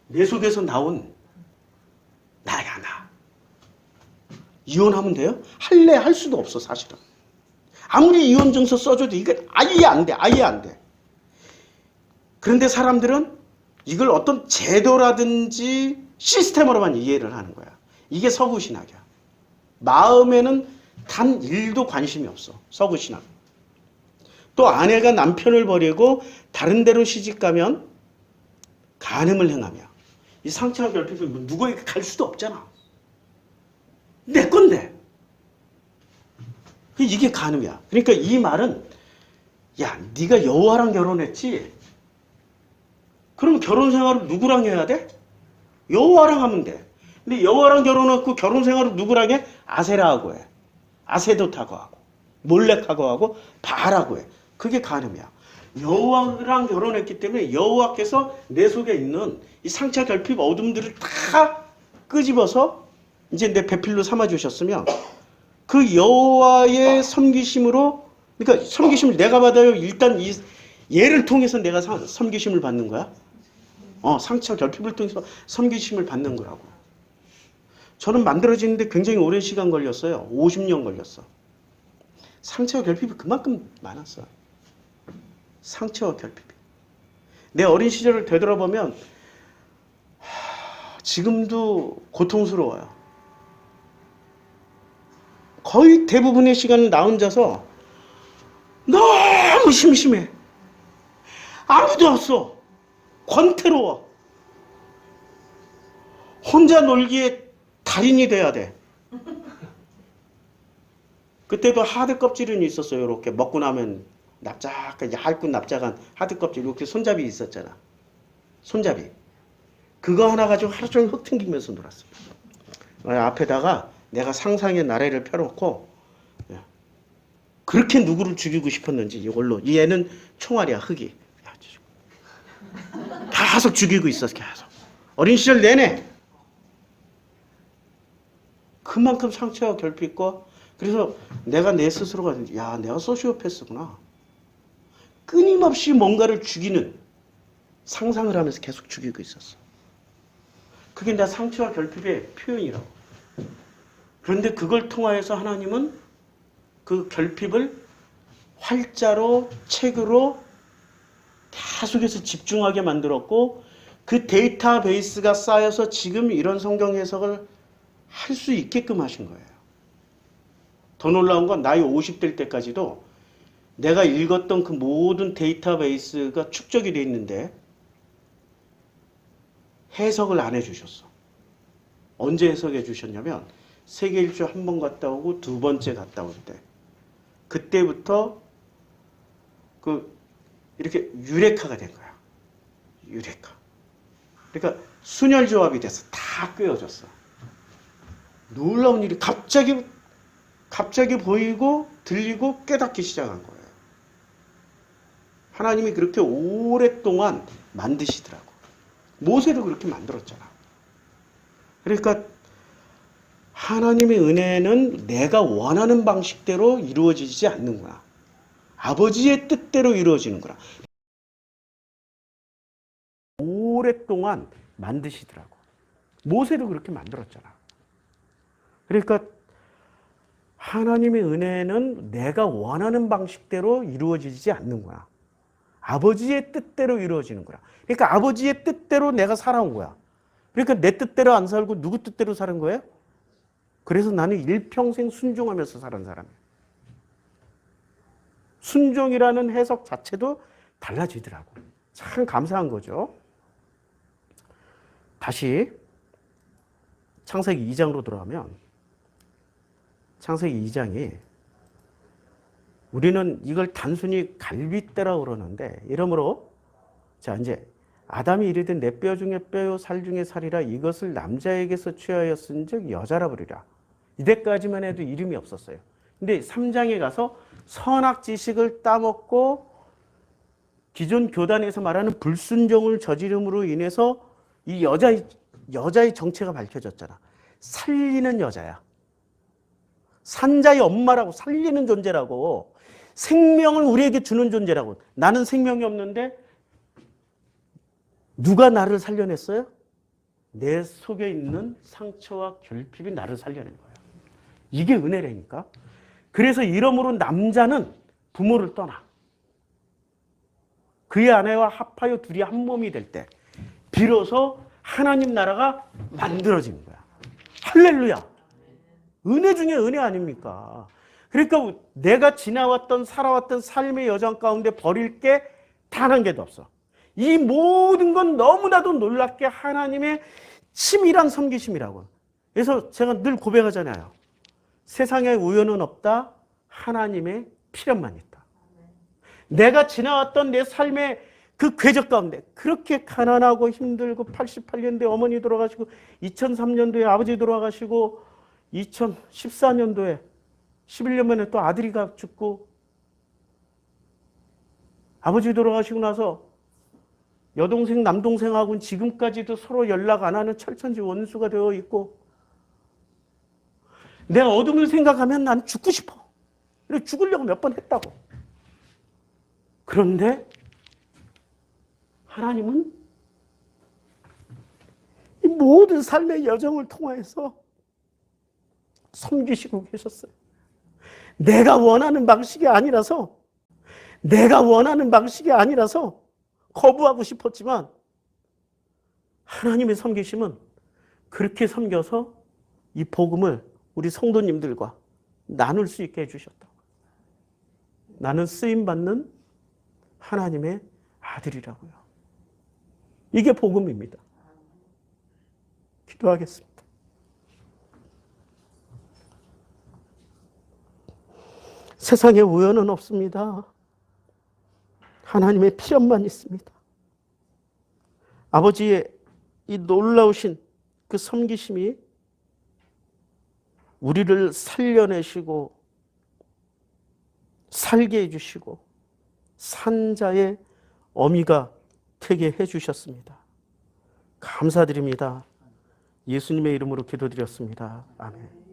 내 속에서 나온 나야, 나. 이혼하면 돼요? 할래? 할 수도 없어, 사실은. 아무리 이혼 증서 써줘도 이게 아예 안 돼, 아예 안 돼. 그런데 사람들은 이걸 어떤 제도라든지 시스템으로만 이해를 하는 거야. 이게 서구신학이야. 마음에는 단 1도 관심이 없어, 서구신학. 또 아내가 남편을 버리고 다른 데로 시집가면 간음을 행하며, 이 상처와 결핍이 누구에게 갈 수도 없잖아. 내 건데. 이게 간음이야. 그러니까 이 말은, 야, 네가 여호와랑 결혼했지? 그럼 결혼 생활을 누구랑 해야 돼? 여호와랑 하면 돼. 근데 여호와랑 결혼했고 결혼 생활을 누구랑 해? 아세라하고 해. 아세도타고 하고, 몰렉하고 하고, 바알하고 해. 그게 간음이야. 여호와랑 결혼했기 때문에 여호와께서 내 속에 있는 이 상처, 결핍, 어둠들을 다 끄집어서 이제 내 배필로 삼아주셨으면 그 여호와의 섬기심으로, 그러니까 섬기심을 내가 받아요. 일단 이 얘를 통해서 내가 섬기심을 받는 거야. 상처, 결핍을 통해서 섬기심을 받는 거라고. 저는 만들어지는데 굉장히 오랜 시간 걸렸어요. 50년 걸렸어. 상처와 결핍이 그만큼 많았어. 상처와 결핍이. 내 어린 시절을 되돌아보면 지금도 고통스러워요. 거의 대부분의 시간을 나 혼자서 너무 심심해. 아무도 없어. 권태로워. 혼자 놀기에 달인이 돼야 돼. 그때도 하드 껍질은 있었어요. 이렇게 먹고 나면 납작한, 얇고 납작한 하드 껍질, 이렇게 손잡이 있었잖아. 손잡이. 그거 하나 가지고 하루 종일 흙 튕기면서 놀았어요. 앞에다가 내가 상상의 나래를 펴놓고 그렇게 누구를 죽이고 싶었는지 이걸로. 얘는 총알이야, 흙이. 계속 죽이고 있었어, 계속. 어린 시절 내내. 그만큼 상처와 결핍과, 그래서 내가 내 스스로가, 야, 내가 소시오패스구나. 끊임없이 뭔가를 죽이는 상상을 하면서 계속 죽이고 있었어. 그게 내 상처와 결핍의 표현이라고. 그런데 그걸 통하여서 하나님은 그 결핍을 활자로, 책으로 계속해서 집중하게 만들었고, 그 데이터베이스가 쌓여서 지금 이런 성경 해석을 할 수 있게끔 하신 거예요. 더 놀라운 건 나이 50될 때까지도 내가 읽었던 그 모든 데이터베이스가 축적이 돼 있는데 해석을 안 해주셨어. 언제 해석해 주셨냐면 세계 일주 한 번 갔다 오고 두 번째 갔다 올 때, 그때부터 이렇게 유레카가 된 거야. 유레카. 그러니까 순혈조합이 돼서 다 꿰어졌어. 놀라운 일이 갑자기 보이고 들리고 깨닫기 시작한 거예요. 하나님이 그렇게 오랫동안 만드시더라고. 모세도 그렇게 만들었잖아. 그러니까 하나님의 은혜는 내가 원하는 방식대로 이루어지지 않는구나. 아버지의 뜻대로 이루어지는구나. 오랫동안 만드시더라고. 모세도 그렇게 만들었잖아. 그러니까 하나님의 은혜는 내가 원하는 방식대로 이루어지지 않는구나. 아버지의 뜻대로 이루어지는구나. 그러니까 아버지의 뜻대로 내가 살아온 거야. 그러니까 내 뜻대로 안 살고 누구 뜻대로 사는 거예요? 그래서 나는 일평생 순종하면서 살은 사람이에요. 순종이라는 해석 자체도 달라지더라고. 참 감사한 거죠. 다시 창세기 2장으로 돌아가면, 창세기 2장이, 우리는 이걸 단순히 갈빗대라고 그러는데, 이러므로 자 이제 아담이 이르되 내 뼈 중에 뼈요 살 중에 살이라 이것을 남자에게서 취하였은즉 여자라 부르리라. 이때까지만 해도 이름이 없었어요. 근데 3장에 가서 선악 지식을 따먹고 기존 교단에서 말하는 불순종을 저지름으로 인해서 이 여자의 정체가 밝혀졌잖아. 살리는 여자야. 산자의 엄마라고, 살리는 존재라고. 생명을 우리에게 주는 존재라고. 나는 생명이 없는데 누가 나를 살려냈어요? 내 속에 있는 상처와 결핍이 나를 살려낸 거예요. 이게 은혜라니까. 그래서 이러므로 남자는 부모를 떠나 그의 아내와 합하여 둘이 한 몸이 될 때 비로소 하나님 나라가 만들어진 거야. 할렐루야. 은혜 중에 은혜 아닙니까? 그러니까 내가 지나왔던 살아왔던 삶의 여정 가운데 버릴 게 단 한 개도 없어. 이 모든 건 너무나도 놀랍게 하나님의 치밀한 섬기심이라고. 그래서 제가 늘 고백하잖아요. 세상에 우연은 없다. 하나님의 필연만 있다. 내가 지나왔던 내 삶의 그 궤적 가운데 그렇게 가난하고 힘들고 88년도에 어머니 돌아가시고 2003년도에 아버지 돌아가시고 2014년도에 11년 만에 또 아들이가 죽고 아버지 돌아가시고 나서 여동생 남동생하고는 지금까지도 서로 연락 안 하는 철천지 원수가 되어 있고 내 어둠을 생각하면 난 죽고 싶어. 죽으려고 몇 번 했다고. 그런데 하나님은 이 모든 삶의 여정을 통해서 섬기시고 계셨어요. 내가 원하는 방식이 아니라서 거부하고 싶었지만 하나님의 섬기심은 그렇게 섬겨서 이 복음을 우리 성도님들과 나눌 수 있게 해주셨다. 나는 쓰임받는 하나님의 아들이라고요. 이게 복음입니다. 기도하겠습니다. 세상에 우연은 없습니다. 하나님의 필연만 있습니다. 아버지의 이 놀라우신 그 섬기심이 우리를 살려내시고 살게 해주시고 산자의 어미가 되게 해주셨습니다. 감사드립니다. 예수님의 이름으로 기도드렸습니다. 아멘.